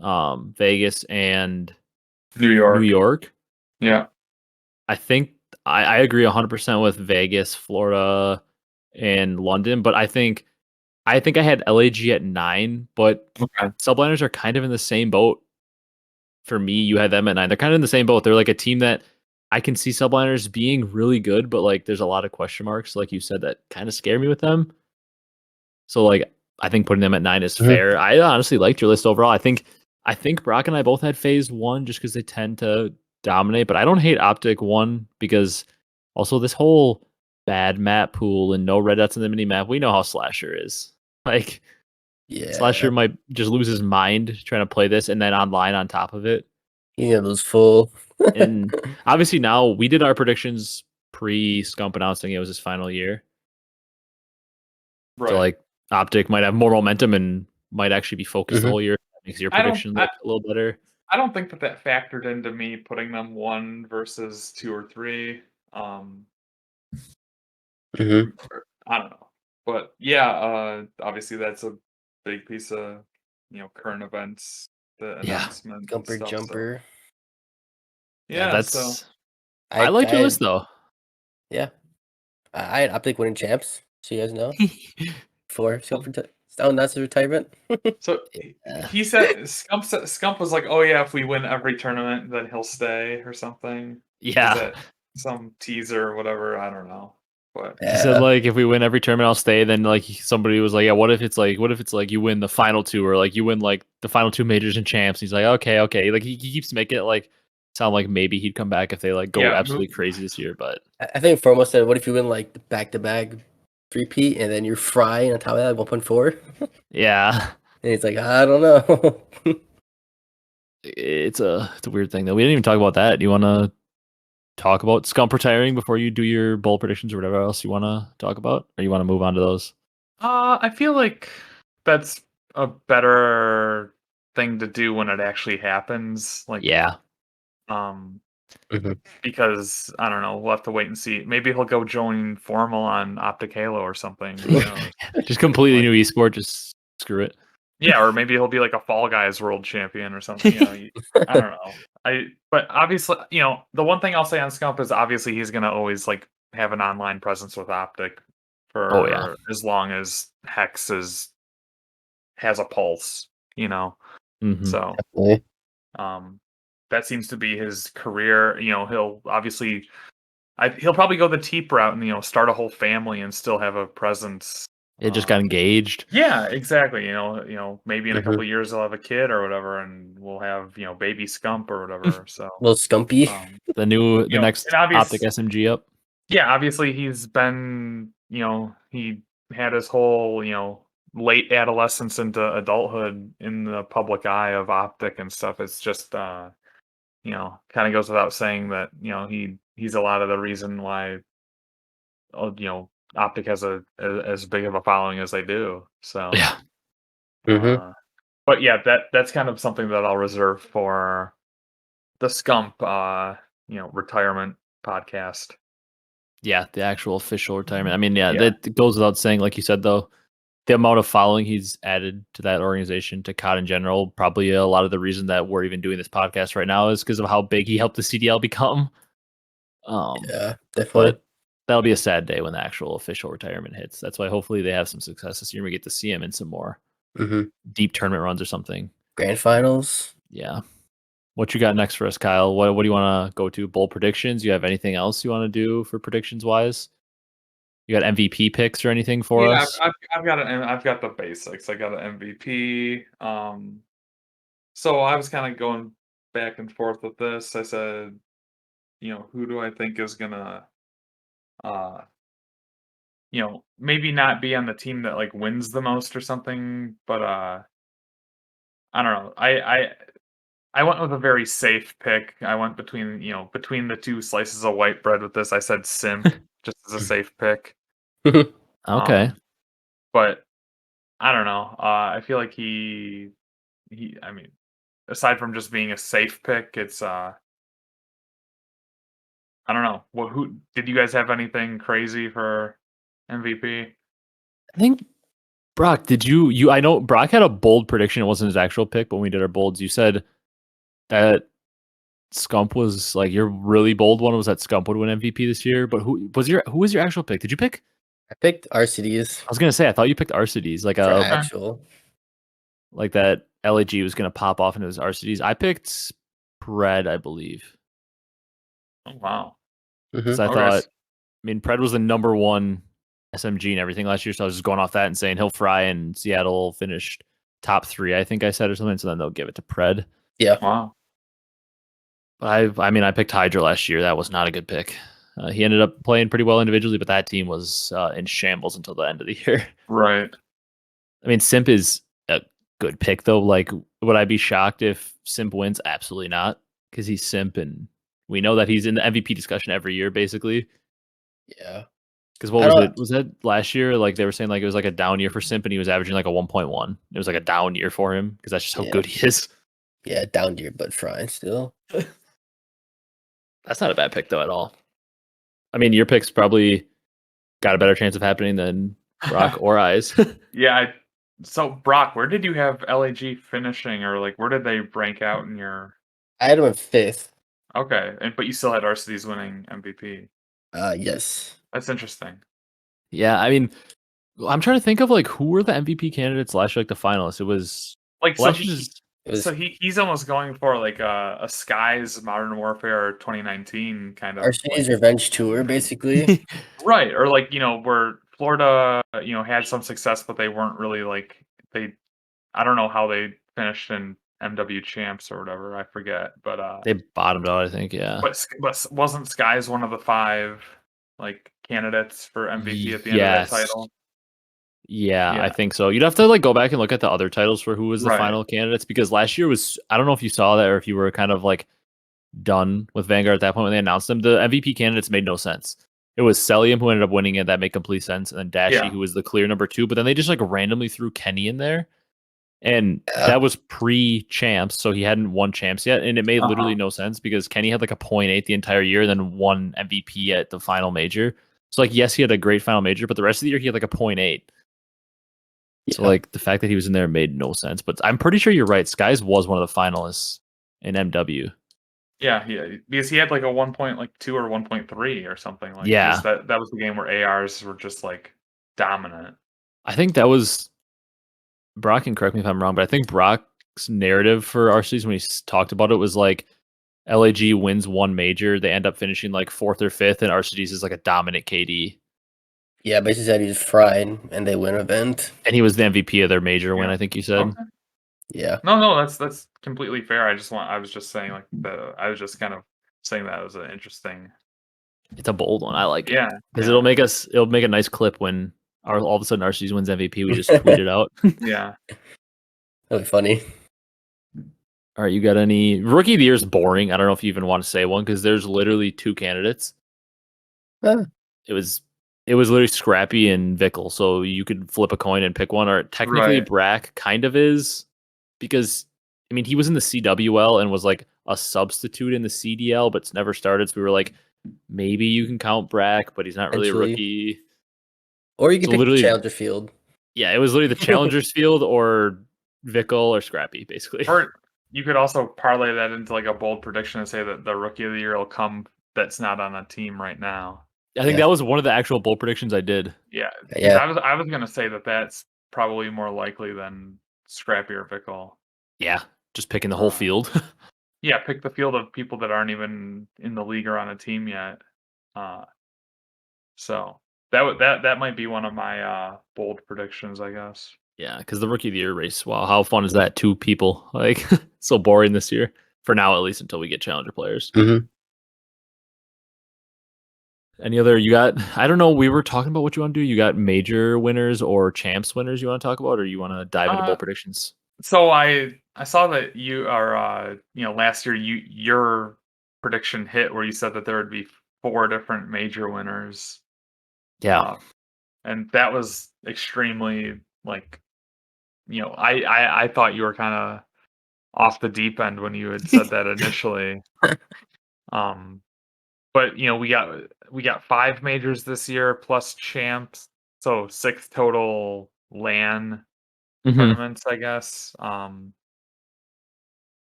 Vegas, and New York. New York. Yeah. I think I agree 100% with Vegas, Florida, and London, but I think I had LAG at 9, but Okay. Subliners are kind of in the same boat. For me, you had them at 9. They're kind of in the same boat. They're like a team that I can see Subliners being really good, but like there's a lot of question marks, like you said, that kind of scare me with them. So like I think putting them at 9 is fair. I honestly liked your list overall. I think Brock and I both had Phase 1 just because they tend to dominate, but I don't hate OpTic 1 because also this whole bad map pool and no red dots in the mini map. We know how Slasher is. Like Slasher might just lose his mind trying to play this and then online on top of it. He was full. And obviously now we did our predictions pre Scump announcing it was his final year. Right. So like OpTic might have more momentum and might actually be focused the whole year. That makes your prediction look a little better. I don't think that factored into me putting them 1 versus 2 or 3. I don't know. But yeah, obviously that's a big piece of current events, the announcement. Jumper and stuff, jumper. So. Yeah, that's. so I liked your list though. Yeah, I had OpTic winning champs, so you guys know. For that's retirement. So he said Scump was like, "Oh yeah, if we win every tournament, then he'll stay or something." Yeah. Is that some teaser or whatever? I don't know. But he said like if we win every tournament, I'll stay. Then like somebody was like, "Yeah, what if it's like you win the final 2 or like you win like the final 2 majors and champs?" He's like, "Okay." Like he keeps making it like sound like maybe he'd come back if they like go absolutely crazy this year. But I think Formo said, "What if you win like back to back 3P and then you're frying on top of that 1.4?" Yeah. And he's like, "I don't know." It's a weird thing though. We didn't even talk about that. Do you want to talk about Scump retiring before you do your bowl predictions or whatever else you want to talk about, or you want to move on to those? I feel like that's a better thing to do when it actually happens. Like, yeah. Because I don't know, we'll have to wait and see. Maybe he'll go join Formal on OpTic Halo or something. Just completely new esport. Just screw it. Yeah, or maybe he'll be like a Fall Guys world champion or something. I don't know. But obviously, the one thing I'll say on Scump is obviously he's gonna always like have an online presence with OpTic for as long as Hecz has a pulse. So Definitely. that seems to be his career. He'll obviously he'll probably go the Teep route and start a whole family and still have a presence. It just got engaged. Yeah, exactly. Maybe in a couple of years they'll have a kid or whatever, and we'll have baby Scump or whatever. So little Scumpy. The next OpTic SMG up. Yeah, obviously he's been he had his whole late adolescence into adulthood in the public eye of OpTic and stuff. It's just kind of goes without saying that he's a lot of the reason why OpTic has as big of a following as they do. So Yeah. Mm-hmm. but yeah, that's kind of something that I'll reserve for the Scump retirement podcast. Yeah, the actual official retirement. I mean, yeah, Yeah. that goes without saying, like you said, though, the amount of following he's added to that organization, to COD in general, probably a lot of the reason that we're even doing this podcast right now is because of how big he helped the CDL become. Yeah, definitely. But that'll be a sad day when the actual official retirement hits. That's why hopefully they have some success this year and we get to see him in some more deep tournament runs or something. Grand finals. Yeah. What you got next for us, Kyle? What do you want to go to? Bold predictions? You have anything else you want to do for predictions wise? You got MVP picks or anything for Yeah, us? I've got the basics. I got an MVP. So I was kind of going back and forth with this. I said, who do I think is gonna, uh, maybe not be on the team that like wins the most or something, but I don't know. I went with a very safe pick. I went between the two slices of white bread with this. I said Simp just as a safe pick. Okay. But I don't know. I feel like I mean, aside from just being a safe pick, it's I don't know. Who did you guys have anything crazy for MVP? I think Brock, did you I know Brock had a bold prediction. It wasn't his actual pick, but when we did our bolds, you said that Scump was like your really bold one was that Scump would win MVP this year. But who was your actual pick? Did you pick? I picked Arcitys I was gonna say I thought you picked Arcitys, like for a actual. like that LAG was gonna pop off into his Arcitys. I picked Pred, I believe. Oh wow. Because I Okay. thought, I mean, Pred was the number one SMG and everything last year, so I was just going off that and saying he'll fry and Seattle finished top 3, I think I said or something. So then they'll give it to Pred. Yeah. Wow. I mean, I picked Hydra last year. That was not a good pick. He ended up playing pretty well individually, but that team was in shambles until the end of the year. Right. I mean, Simp is a good pick though. Like, would I be shocked if Simp wins? Absolutely not, because he's Simp, and we know that he's in the MVP discussion every year, basically. Yeah. Because what I was don't- it? Was that last year? Like they were saying, like it was like a down year for Simp, and he was averaging like a 1.1. It was like a down year for him because that's just how Yeah. good he is. Yeah, down to your butt frying still. That's not a bad pick though at all. I mean, your pick's probably got a better chance of happening than Brock or Eyes. Yeah. So Brock, where did you have LAG finishing, or like where did they rank out in your? I had him in 5th. Okay, but you still had Arcitys winning MVP. Yes. That's interesting. Yeah, I mean, I'm trying to think of like who were the MVP candidates last year, like the finalists. It was Like so last year's. It was he's almost going for like a Skies Modern Warfare 2019 kind of Arcitys Revenge Tour, basically. right, or like where Florida had some success, but they weren't really like I don't know how they finished in MW champs or whatever, I forget, but They bottomed out, I think. Yeah. but wasn't Skies one of the 5 like candidates for MVP at the end of that Yes. title? Yeah, Yeah. I think so. You'd have to like go back and look at the other titles for who was the Right. final candidates, because last year was, I don't know if you saw that or if you were kind of like done with Vanguard at that point when they announced them. The MVP candidates made no sense. It was Cellium who ended up winning it. That made complete sense. And then Dashy, Yeah. who was the clear number 2. But then they just like randomly threw Kenny in there. And Yeah. that was pre-champs, so he hadn't won champs yet. And it made literally Uh-huh. no sense because Kenny had like a 0.8 the entire year, then won MVP at the final major. So like, yes, he had a great final major, but the rest of the year he had like a 0.8. So Yeah. like the fact that he was in there made no sense. But I'm pretty sure you're right. Skies was one of the finalists in MW. Yeah, because he had like a 1.2 or 1.3 or something like. Yeah. That was the game where ARs were just like dominant. I think that was Brock, can correct me if I'm wrong, but I think Brock's narrative for our season when he talked about it was like LAG wins one major, they end up finishing like 4th or 5th, and Arcitys is like a dominant KD. Yeah, basically said he's fried and they win event. And he was the MVP of their major win, Yeah. I think you said. Okay. Yeah. No, that's completely fair. I was just saying I was just kind of saying that was an interesting. It's a bold one. I like it. Yeah. Because yeah. it'll make a nice clip when all of a sudden Arcitys wins MVP. We just tweet it out. Yeah. That'd be funny. All right, you got any rookie of the year is boring. I don't know if you even want to say one because there's literally 2 candidates. Huh. It was it was literally Scrappy and Vickle, so you could flip a coin and pick one. Or technically, Right. Brack kind of is, because I mean he was in the CWL and was like a substitute in the CDL, but it's never started. So we were like, maybe you can count Brack, but he's not really a Potentially. rookie. Or you could So pick the literally, Challenger field. yeah, it was literally the Challengers field or Vickle or Scrappy, basically. Or you could also parlay that into like a bold prediction and say that the rookie of the year will come that's not on a team right now. I think Yeah. that was one of the actual bold predictions I did. Yeah. 'Cause Yeah. I was gonna say that that's probably more likely than Scrappy or Vickle. Yeah, just picking the whole field. Yeah, pick the field of people that aren't even in the league or on a team yet. So that might be one of my bold predictions, I guess. Yeah, because the rookie of the year race, wow, how fun is that? 2 people. Like, so boring this year. For now, at least, until we get challenger players. Mm-hmm. Any other, you got, I don't know, we were talking about what you want to do. You got major winners or champs winners you want to talk about, or you want to dive into bold predictions? So I saw that you are last year your prediction hit where you said that there would be 4 different major winners. Yeah. And that was extremely like I thought you were kind of off the deep end when you had said that initially. But we got 5 majors this year plus champs, so 6 total LAN tournaments, I guess. I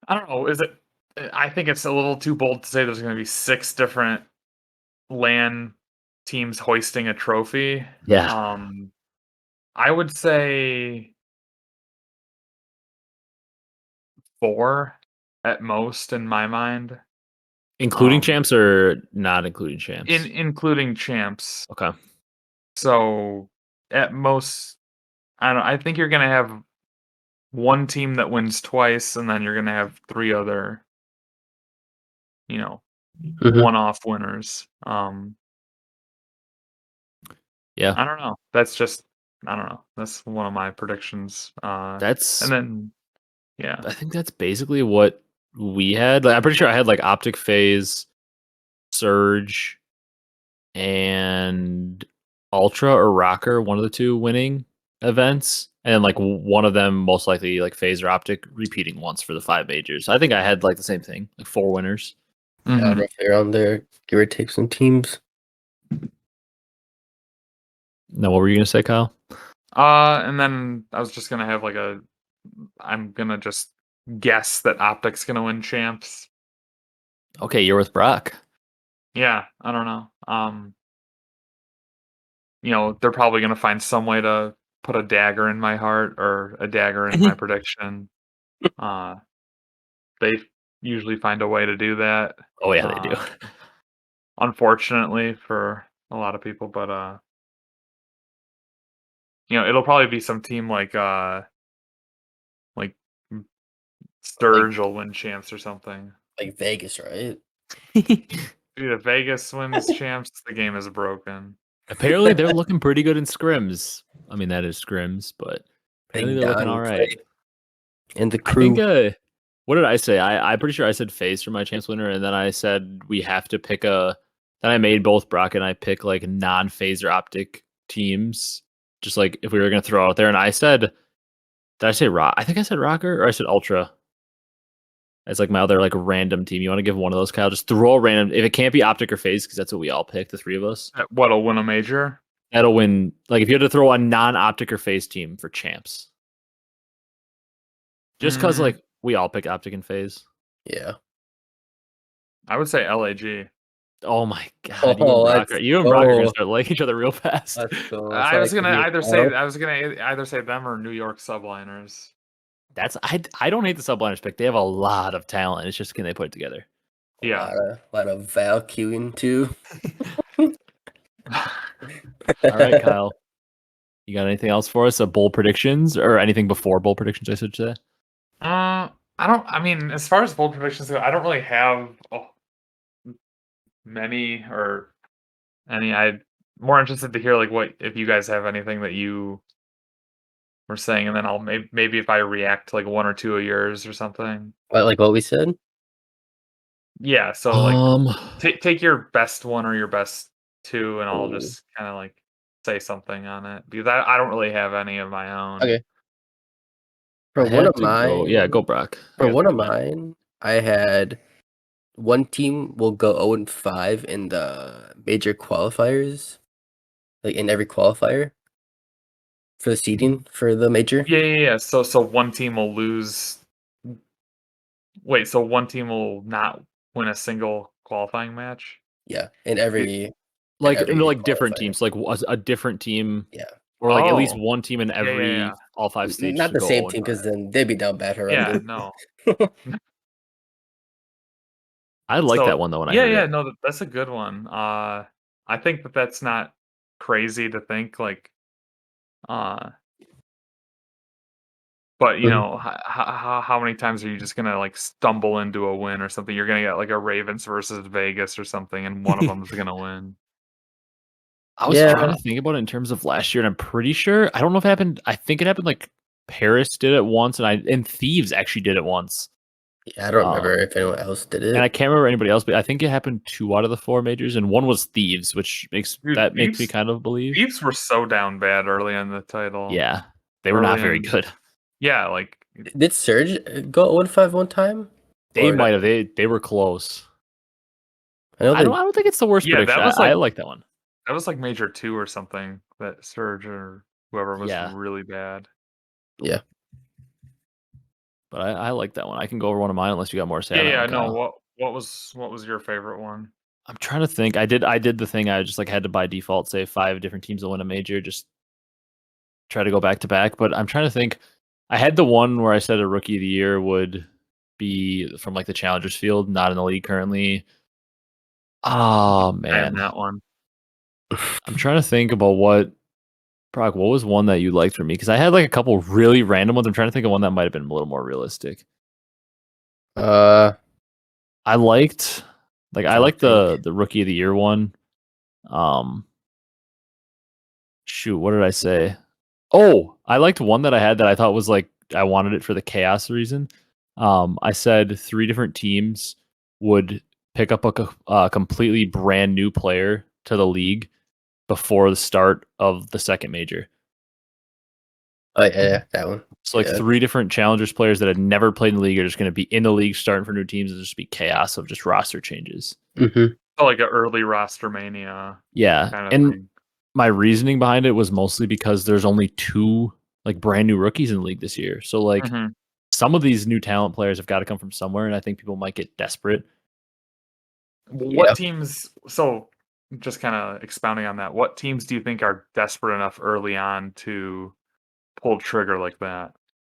don't know. Is it? I think it's a little too bold to say there's going to be 6 different LAN teams hoisting a trophy. Yeah. I would say 4 at most in my mind. Including champs or not including champs? Including champs. Okay. So at most, I think you're gonna have one team that wins twice, and then you're gonna have 3 other, one-off winners. Yeah. I don't know. That's just I don't know. That's one of my predictions. That's, and then yeah. I think that's basically what we had. Like, I'm pretty sure I had like OpTic, Faze, Surge, and Ultra or Rocker, one of the 2 winning events. And then like one of them most likely like Faze or OpTic repeating once for the 5 majors. I think I had like the same thing, like 4 winners. Yeah, roughly around there. Give or take some teams. Now, what were you gonna say, Kyle? And then I was just gonna have like I'm gonna just guess that OpTic's gonna win champs. Okay, you're with Brock. Yeah, I don't know. They're probably gonna find some way to put a dagger in my heart or a dagger in my prediction. They usually find a way to do that. Oh yeah, they do. Unfortunately for a lot of people, but it'll probably be some team like Sturge will win champs or something. Like Vegas, right? Dude, if Vegas wins champs, the game is broken. Apparently, they're looking pretty good in scrims. I mean, that is scrims, but apparently they're looking all right. And the crew. I think, what did I say? I'm pretty sure I said Faze for my champs winner, and then I said we have to pick a. Then I made both Brock and I pick like non-Faze or OpTic teams, just like if we were gonna throw out there. And I said, did I say Rock? I think I said Rocker or I said Ultra. As like my other like random team. You want to give one of those, Kyle? Just throw a random. If it can't be OpTic or Faze, because that's what we all picked, the 3 of us. What'll win a major? That'll win. Like if you had to throw a non-OpTic or Faze team for champs, just because like we all pick OpTic and Faze. Yeah. I would say LAG. Oh my god! You and Brock are gonna start liking each other real fast. I was gonna either say them or New York Subliners. That's I don't hate the Subliners pick. They have a lot of talent. It's just can they put it together? Yeah, a lot of Val queuing too. All right, Kyle. You got anything else for us? Bold predictions or anything before bold predictions? I should say. I mean, as far as bold predictions go, I don't really have many or any. I'm more interested to hear like what if you guys have anything that you were saying, and then I'll maybe if I react to like 1 or 2 of yours or something. Like what we said? Yeah. So like, take your best one or your best too, and I'll Ooh. just kind of like say something on it because I don't really have any of my own. Okay. For I one had of to go. Yeah, mine, go Brock. for You guys one of go ahead. mine, I had one team will go 0-5 in the major qualifiers, like in every qualifier for the seeding for the major. Yeah. So one team will lose. Wait, so one team will not win a single qualifying match? Yeah, in every Like different qualifier. teams, like a different team, Yeah, or like at least Oh, one team in every yeah. all 5 stages not to the go same 0 and team 5. because then they'd be down bad Yeah, horrendous. no. I like that So one though when I heard yeah, it. no, that's a good one. I think that's not crazy to think like, uh, but Mhm. how many times are you just gonna like stumble into a win or something? You're gonna get like a Ravens versus Vegas or something, and one of them's gonna win. I was Yeah, trying to think about it in terms of last year, and I'm pretty sure I don't know if it happened. I think it happened like Paris did it once, and Thieves actually did it once. I don't remember Um, if anyone else did and I it. can't remember anybody else, but I think it happened 2 out of the 4 majors, and one was Thieves, which makes Dude, me kind of believe. Thieves were so down bad early in the title. Yeah, they were not Early very in, good. yeah, like Did Surge go 0-5 one time? They Or might have. They were close. I know I don't. they. I don't think it's the worst yeah, prediction. I like that one. that was like major two or something that Surge or whoever was Yeah, really bad. Yeah. but I like that one. I can go over one of mine unless you got more to say on that Yeah, one, no. Kyle. What was your favorite one? I'm trying to think. I did the thing. I just like had to by default say 5 different teams will win a major. Just try to go back to back. But I'm trying to think. I had the one where I said a rookie of the year would be from like the challengers field, not in the league currently. Oh I had man, that one. I'm trying to think about Brock. What was one that you liked for me? Because I had like a couple really random ones. I'm trying to think of one that might have been a little more realistic. Uh, I liked I trying to liked think. the rookie of the year one. Um, shoot, what did I say? Oh, I liked one that I had that I thought was like I wanted it for the chaos reason. I said 3 different teams would pick up a completely brand new player to the league before the start of the second major. Oh yeah, that one. So like Yeah. 3 different challengers players that had never played in the league are just going to be in the league starting for new teams and just be chaos of just roster changes. Mm-hmm. So like an early roster mania Yeah, kind of and thing. my reasoning behind it was mostly because there's only 2 like brand new rookies in the league this year. So like hmm some of these new talent players have got to come from somewhere, and I think people might get desperate. Yeah. What teams? So just kind of expounding on that. What teams do you think are desperate enough early on to pull trigger like that?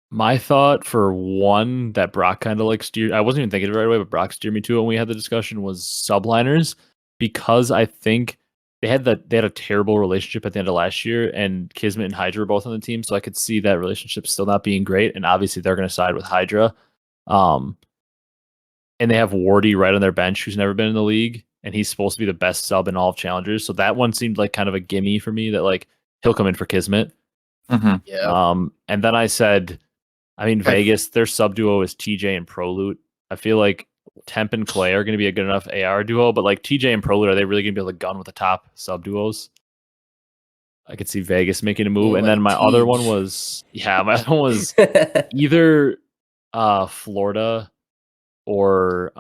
My thought for one that Brock kind of like steered, I wasn't even thinking of it right away, but Brock steered me to it when we had the discussion was subliners because I think they had a terrible relationship at the end of last year, and Kismet and Hydra were both on the team, so I could see that relationship still not being great, and obviously they're going to side with Hydra. Um, and they have Wardy right on their bench, who's never been in the league, and he's supposed to be the best sub in all of challengers. So that one seemed like kind of a gimme for me that like he'll come in for Kismet. Yeah. And then I said, I mean, I f- Vegas, their sub duo is TJ and Prolute. I feel like Temp and Clay are going to be a good enough AR duo, but like TJ and Prolute, are they really going to be able to gun with the top sub duos? I could see Vegas making a move. Ooh, And then like my other one Teej. was, my other one was either Florida or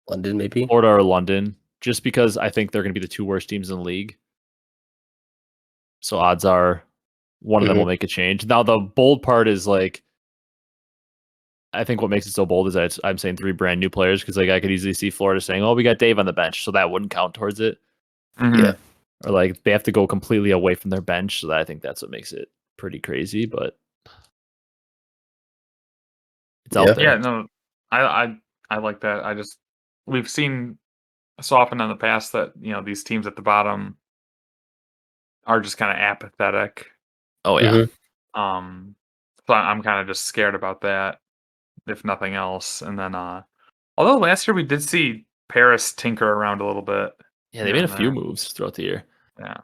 London, maybe. Florida or London, just because I think they're going to be the 2 worst teams in the league. So odds are one of them will Mm-hmm. make a change. Now the bold part is like I think what makes it so bold is that I'm saying 3 brand new players because like I could easily see Florida saying, "Oh, we got Dave on the bench," so that wouldn't count towards it. Yeah. Or like they have to go completely away from their bench, so that I think that's what makes it pretty crazy. But it's Yeah. out Yeah, there. no, I I like that. We've seen so often in the past that these teams at the bottom are just kind of apathetic. Oh yeah, Mm-hmm. So I'm kind of just scared about that, if nothing else. And then, although last year we did see Paris tinker around a little bit yeah. They here made a and few there. moves throughout the year. Yeah.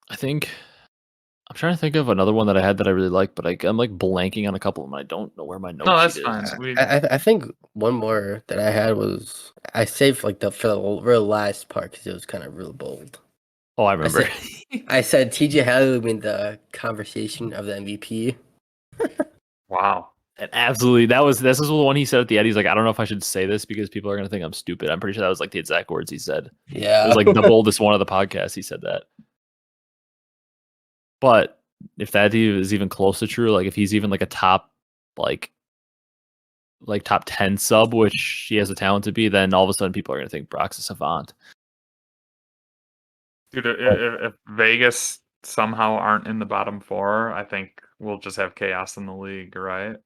I think I'm trying to think of another one that I had that I really liked, but I'm like blanking on a couple of them. I don't know where my note No, that's sheet fine. is. I think one more that I had was I saved like for the real last part because it was kind of real bold. Oh, I remember. I said TJ Hadley would win the conversation of the MVP. Wow. And absolutely, this is the one he said at the end. He's like, I don't know if I should say this because people are gonna think I'm stupid. I'm pretty sure that was like the exact words he said. Yeah, It was like the boldest one of the podcast. He said that. But if that is even close to true, like if he's even like a top, like top 10 sub, which he has the talent to be, then all of a sudden people are gonna think Brock's a savant. Dude, if Vegas somehow aren't in the bottom 4, I think we'll just have chaos in the league, right?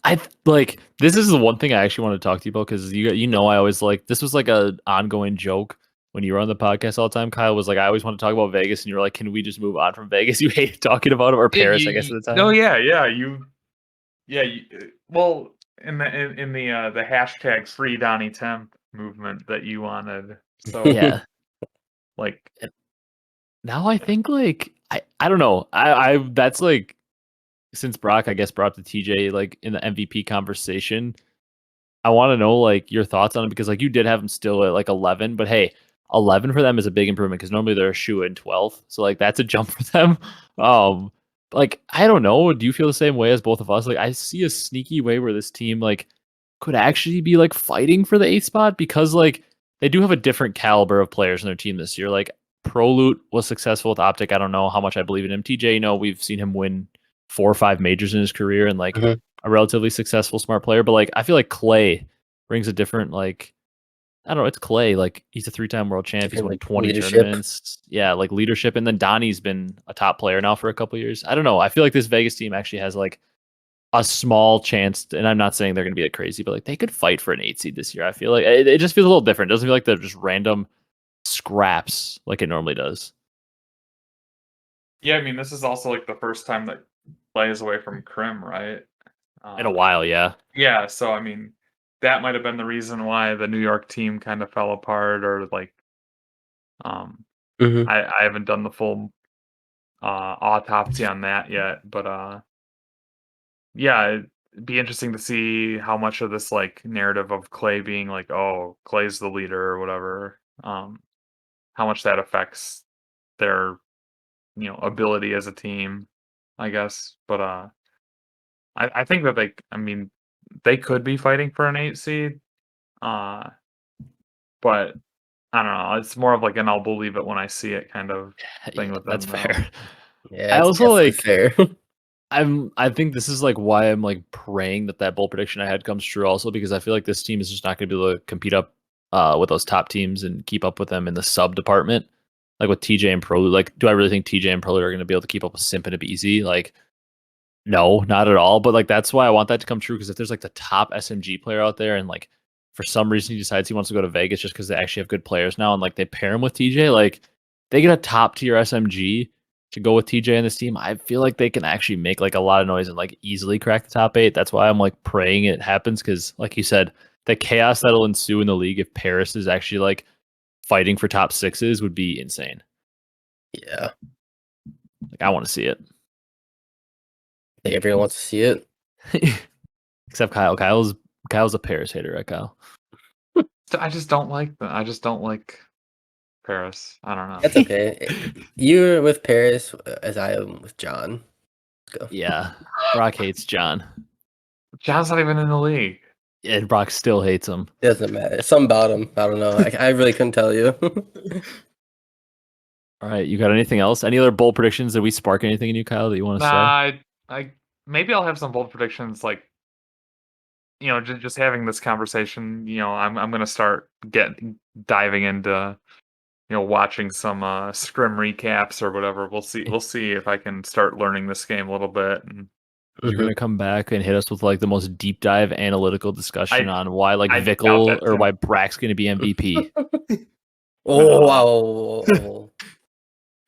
I like this is the one thing I actually want to talk to you about because you know I always like this was like a ongoing joke when you were on the podcast all the time. Kyle was like, I always want to talk about Vegas, and you were like, can we just move on from Vegas? You hated talking about it, or Paris, I guess at the time. No, yeah, well, in the hashtag free Donnie Temp movement that you wanted. So Yeah. like Now I think like I don't know. I that's like since Brock I guess brought up the TJ like in the MVP conversation. I want to know like your thoughts on it because like you did have him still at like 11, but hey, 11 for them is a big improvement because normally they're a shoe in 12th, so like that's a jump for them. Like I don't know. Do you feel the same way as both of us? Like I see a sneaky way where this team like could actually be like fighting for the 8th spot because like they do have a different caliber of players in their team this year. Like Prolute was successful with OpTic. I don't know how much I believe in him. TJ, you know, we've seen him win 4 or 5 majors in his career and like a relatively successful smart player. But like I feel like Clay brings a different like I don't know, it's Clay. Like he's a 3-time world champ. He's won like 20 leadership. tournaments. Yeah, like leadership. And then Donnie's been a top player now for a couple years. I don't know. I feel like this Vegas team actually has like a small chance, and I'm not saying they're going to be like crazy, but like they could fight for an 8 seed this year. I feel like it just feels a little different. It doesn't feel like they're just random scraps like it normally does. yeah, I mean, this is also like the first time that Clay is away from Krim, right? In a while, yeah. Yeah, so I mean, that might have been the reason why the New York team kind of fell apart, or like, I haven't done the full autopsy on that yet, but yeah, it'd be interesting to see how much of this like narrative of Clay being like, oh, Clay's the leader or whatever, how much that affects their ability as a team, I guess. But I think that I mean, they could be fighting for an 8 seed, uh, but I don't know. It's more of like an I'll believe it when I see it kind of thing with them. That's though. fair. Yeah, I it's also definitely like fair. I think this is like why I'm like praying that bold prediction I had comes true also because I feel like this team is just not going to be able to compete up with those top teams and keep up with them in the sub department. Like with TJ and Pro, like do I really think TJ and Pro are going to be able to keep up with Simp and Abezy? Like no, not at all. But like that's why I want that to come true because if there's like the top SMG player out there and like for some reason he decides he wants to go to Vegas just because they actually have good players now and like they pair him with TJ, like they get a top tier SMG to go with TJ in this team, I feel like they can actually make like a lot of noise and like easily crack the top 8. That's why I'm like praying it happens because, like you said, the chaos that'll ensue in the league if Paris is actually like fighting for top 6s would be insane. Yeah, like I want to see it. I think everyone wants to see it, except Kyle. Kyle's a Paris hater, right, Kyle? I just don't like them. I just don't like Paris. I don't know. That's okay. You're with Paris as I am with John. Let's go. Yeah, Brock hates John. John's not even in the league. And Brock still hates him. Doesn't matter. Something about him. I don't know. I really couldn't tell you. All right, you got anything else? Any other bold predictions? Did we spark anything in you, Kyle, that you want to say? I maybe I'll have some bold predictions like just having this conversation, I'm gonna start diving into watching some scrim recaps or whatever. We'll see if I can start learning this game a little bit. And you're gonna come back and hit us with like the most deep dive analytical discussion on why like I doubt Vickle that, or Tim. why Brack's gonna be MVP. wow.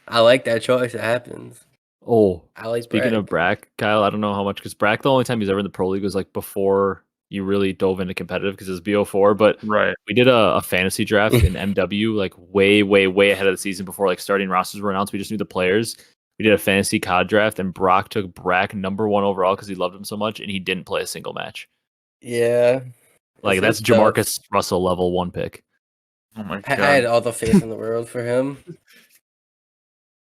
I like that choice. It happens. Oh, I like speaking of Brack, Kyle, I don't know how much because Brack the only time he's ever in the pro league was like before you really dove into competitive because it was BO4. But right, we did a fantasy draft in MW like way ahead of the season before like starting rosters were announced. We just knew the players. we did a fantasy COD draft, and Brock took Brack #1 overall because he loved him so much, and he didn't play a single match. Yeah. Like that's It's tough. Jamarcus Russell level 1 pick. Oh my I god! had all the faith in the world for him.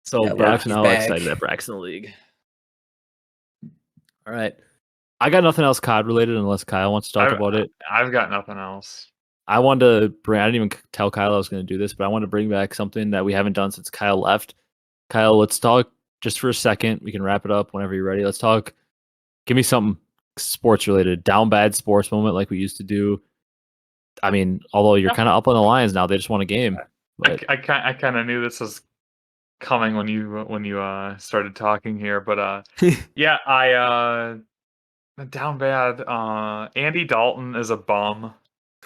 So Yeah, look, Brock's he's now back. excited that Brack's in the league. All right. I got nothing else COD related unless Kyle wants to talk about it. I've got nothing else. I wanted to bring, I didn't even tell Kyle I was going to do this, but I want to bring back something that we haven't done since Kyle left. Kyle, let's talk just for a second. We can wrap it up whenever you're ready. Let's talk. Give me something sports related, down bad sports moment like we used to do. I mean, although you're kind of up on the Lions now, they just won a game. But I kind of knew this was coming when you started talking here, but yeah, I down bad. Andy Dalton is a bum.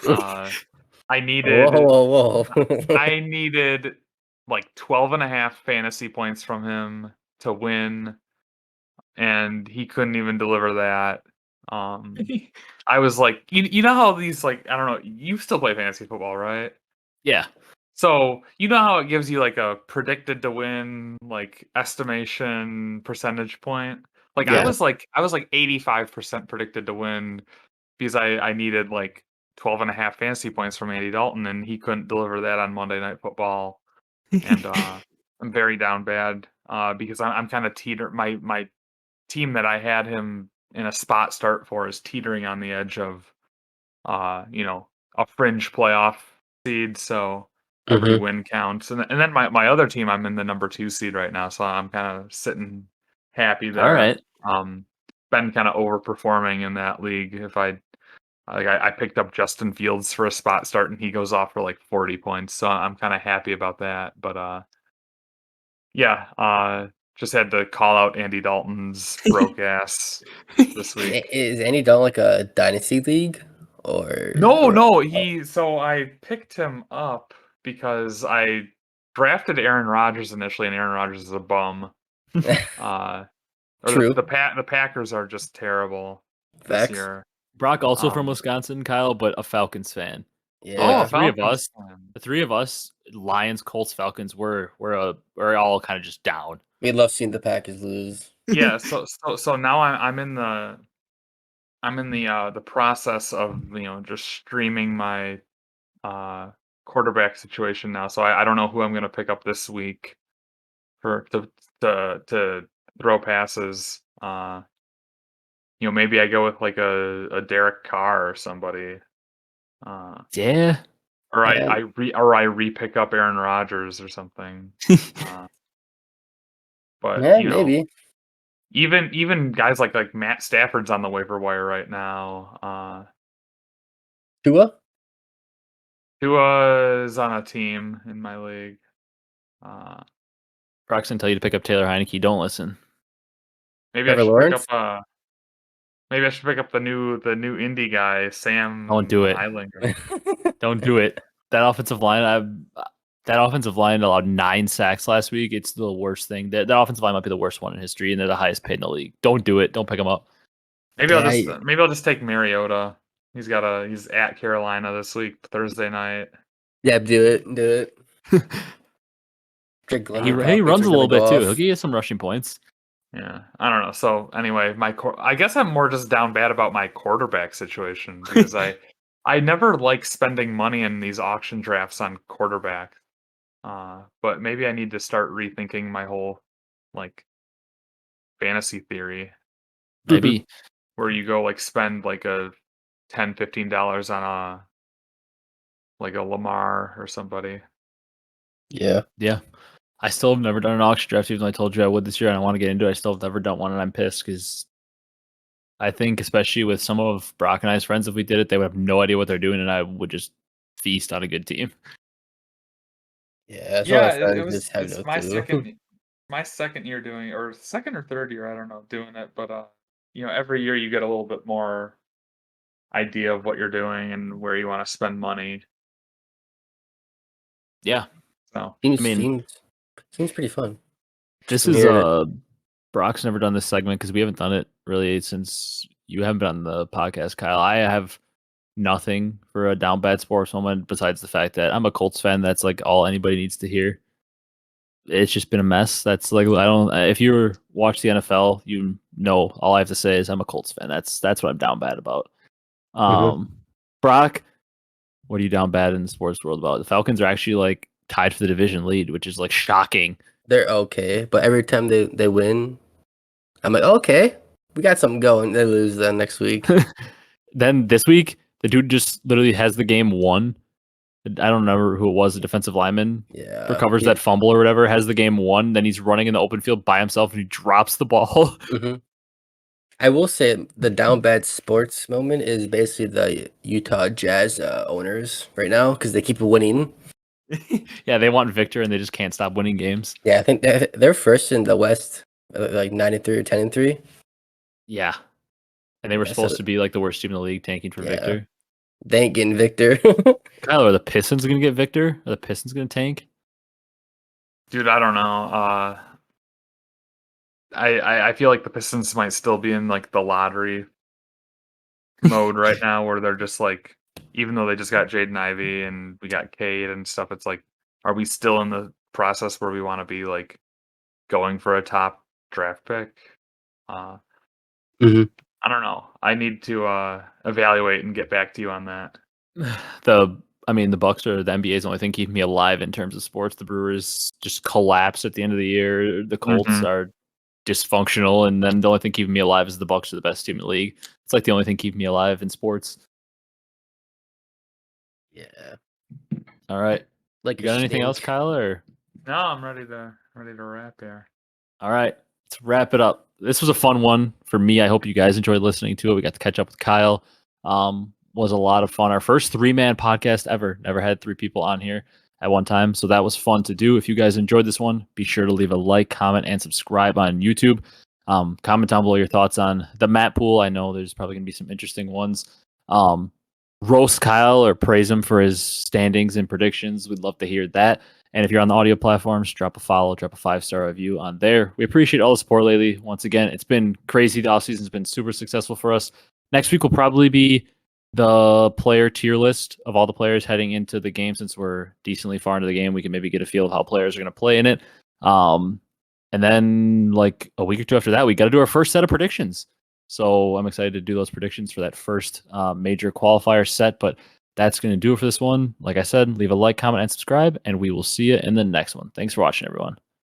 I needed Whoa. I needed like 12.5 fantasy points from him to win, and he couldn't even deliver that. I was like, you know how these, like, I don't know, you still play fantasy football, right? yeah, So you know how it gives you like a predicted to win, like, estimation percentage point? Like I Yeah. was like 85% predicted to win because I needed like 12.5 fantasy points from Andy Dalton, and he couldn't deliver that on Monday Night Football. And I'm very down bad because I'm kind of my team that I had him in a spot start for is teetering on the edge of a fringe playoff seed, so every win counts. And then my other team, I'm in the number 2 seed right now, so I'm kind of sitting happy there. all right. Been kind of overperforming in that league. If I picked up Justin Fields for a spot start, and he goes off for like 40 points, so I'm kind of happy about that. But yeah, just had to call out Andy Dalton's broke ass this week. Is Andy Dalton like a dynasty league? No, so I picked him up because I drafted Aaron Rodgers initially, and Aaron Rodgers is a bum. True. The Packers are just terrible this Facts. year. Brock also from Wisconsin, Kyle, but a Falcons fan. Yeah. The three of us, Lions, Colts, Falcons, we're all kind of just down. We love seeing the Packers lose. Yeah, so now I'm in the process of just streaming my quarterback situation now. So I don't know who I'm gonna pick up this week for to throw passes. Maybe I go with like a Derek Carr or somebody. Yeah. Or Yeah. I re-pick up Aaron Rodgers or something. But Yeah, maybe. even guys like Matt Stafford's on the waiver wire right now. Tua? Tua is on a team in my league. Brock's gonna tell you to pick up Taylor Heineke. Don't listen. Maybe I Trevor should Lawrence? pick up maybe I should pick up the new indie guy, Sam. Don't do it. Eilinger. Don't do it. That offensive line, allowed 9 sacks last week. It's the worst thing. That offensive line might be the worst one in history, and they're the highest paid in the league. Don't do it. Don't pick them up. Maybe I'll just take Mariota. He's at Carolina this week, Thursday night. Yeah, do it. He runs a little bit too. He'll give you some rushing points. Yeah, I don't know. So anyway, I guess I'm more just down bad about my quarterback situation because I never like spending money in these auction drafts on quarterback. But maybe I need to start rethinking my whole like fantasy theory. Maybe. Where you go like spend like a $10-15 on a Lamar or somebody. Yeah. I still have never done an auction draft, even though I told you I would this year, and I want to get into it. I still have never done one, and I'm pissed because I think, especially with some of Brock and I's friends, if we did it, they would have no idea what they're doing, and I would just feast on a good team. Yeah, it's my second year doing it, or second or third year, I don't know, doing it, but every year you get a little bit more idea of what you're doing and where you want to spend money. Yeah. So seems pretty fun. This is Brock's never done this segment because we haven't done it really since you haven't been on the podcast, Kyle. I have nothing for a down bad sports moment besides the fact that I'm a Colts fan. That's like all anybody needs to hear. it's just been a mess. That's like I don't. If you watch the NFL, you know all I have to say is I'm a Colts fan. That's what I'm down bad about. Brock, what are you down bad in the sports world about? The Falcons are actually like tied for the division lead, which is like shocking. They're okay, but every time they win, I'm like, okay, we got something going. They lose then next week. Then this week, the dude just literally has the game won. I don't remember who it was, the defensive lineman Yeah, recovers that fumble or whatever, has the game won. Then he's running in the open field by himself and he drops the ball. I will say the down bad sports moment is basically the Utah Jazz owners right now because they keep winning. Yeah, they want Victor and they just can't stop winning games. Yeah, I think they're first in the West, like 9-3 or 10-3. Yeah. And they were Yeah, supposed so- to be like the worst team in the league, tanking for Yeah. Victor. They ain't getting Victor. Kyle, are the Pistons going to get Victor? Are the Pistons going to tank? Dude, I don't know. I feel like the Pistons might still be in like the lottery mode right now, where they're just like, even though they just got Jaden Ivey and we got Cade and stuff, it's like, are we still in the process where we want to be like going for a top draft pick? Mhm. I don't know. I need to evaluate and get back to you on that. The Bucks or the NBA's the only thing keeping me alive in terms of sports. The Brewers just collapsed at the end of the year. The Colts are dysfunctional, and then the only thing keeping me alive is the Bucks are the best team in the league. It's like the only thing keeping me alive in sports. Yeah. All right. Like You got anything else, Kyle? Or No, I'm ready to wrap here. all right, let's wrap it up. This was a fun one for me. I hope you guys enjoyed listening to it. We got to catch up with Kyle. Was a lot of fun. Our first 3-man podcast ever. Never had 3 people on here at one time, so that was fun to do. If you guys enjoyed this one, be sure to leave a like, comment, and subscribe on YouTube. Comment down below your thoughts on the map pool. I know there's probably going to be some interesting ones. Roast Kyle or praise him for his standings and predictions. We'd love to hear that. And if you're on the audio platforms, drop a follow, drop a 5-star review on there. We appreciate all the support lately. Once again, it's been crazy. The offseason's been super successful for us. Next week will probably be the player tier list of all the players heading into the game. Since we're decently far into the game, we can maybe get a feel of how players are going to play in it. And then like a week or two after that, we got to do our first set of predictions. So I'm excited to do those predictions for that first major qualifier set. But that's going to do it for this one. Like I said, leave a like, comment, and subscribe, and we will see you in the next one. Thanks for watching, everyone.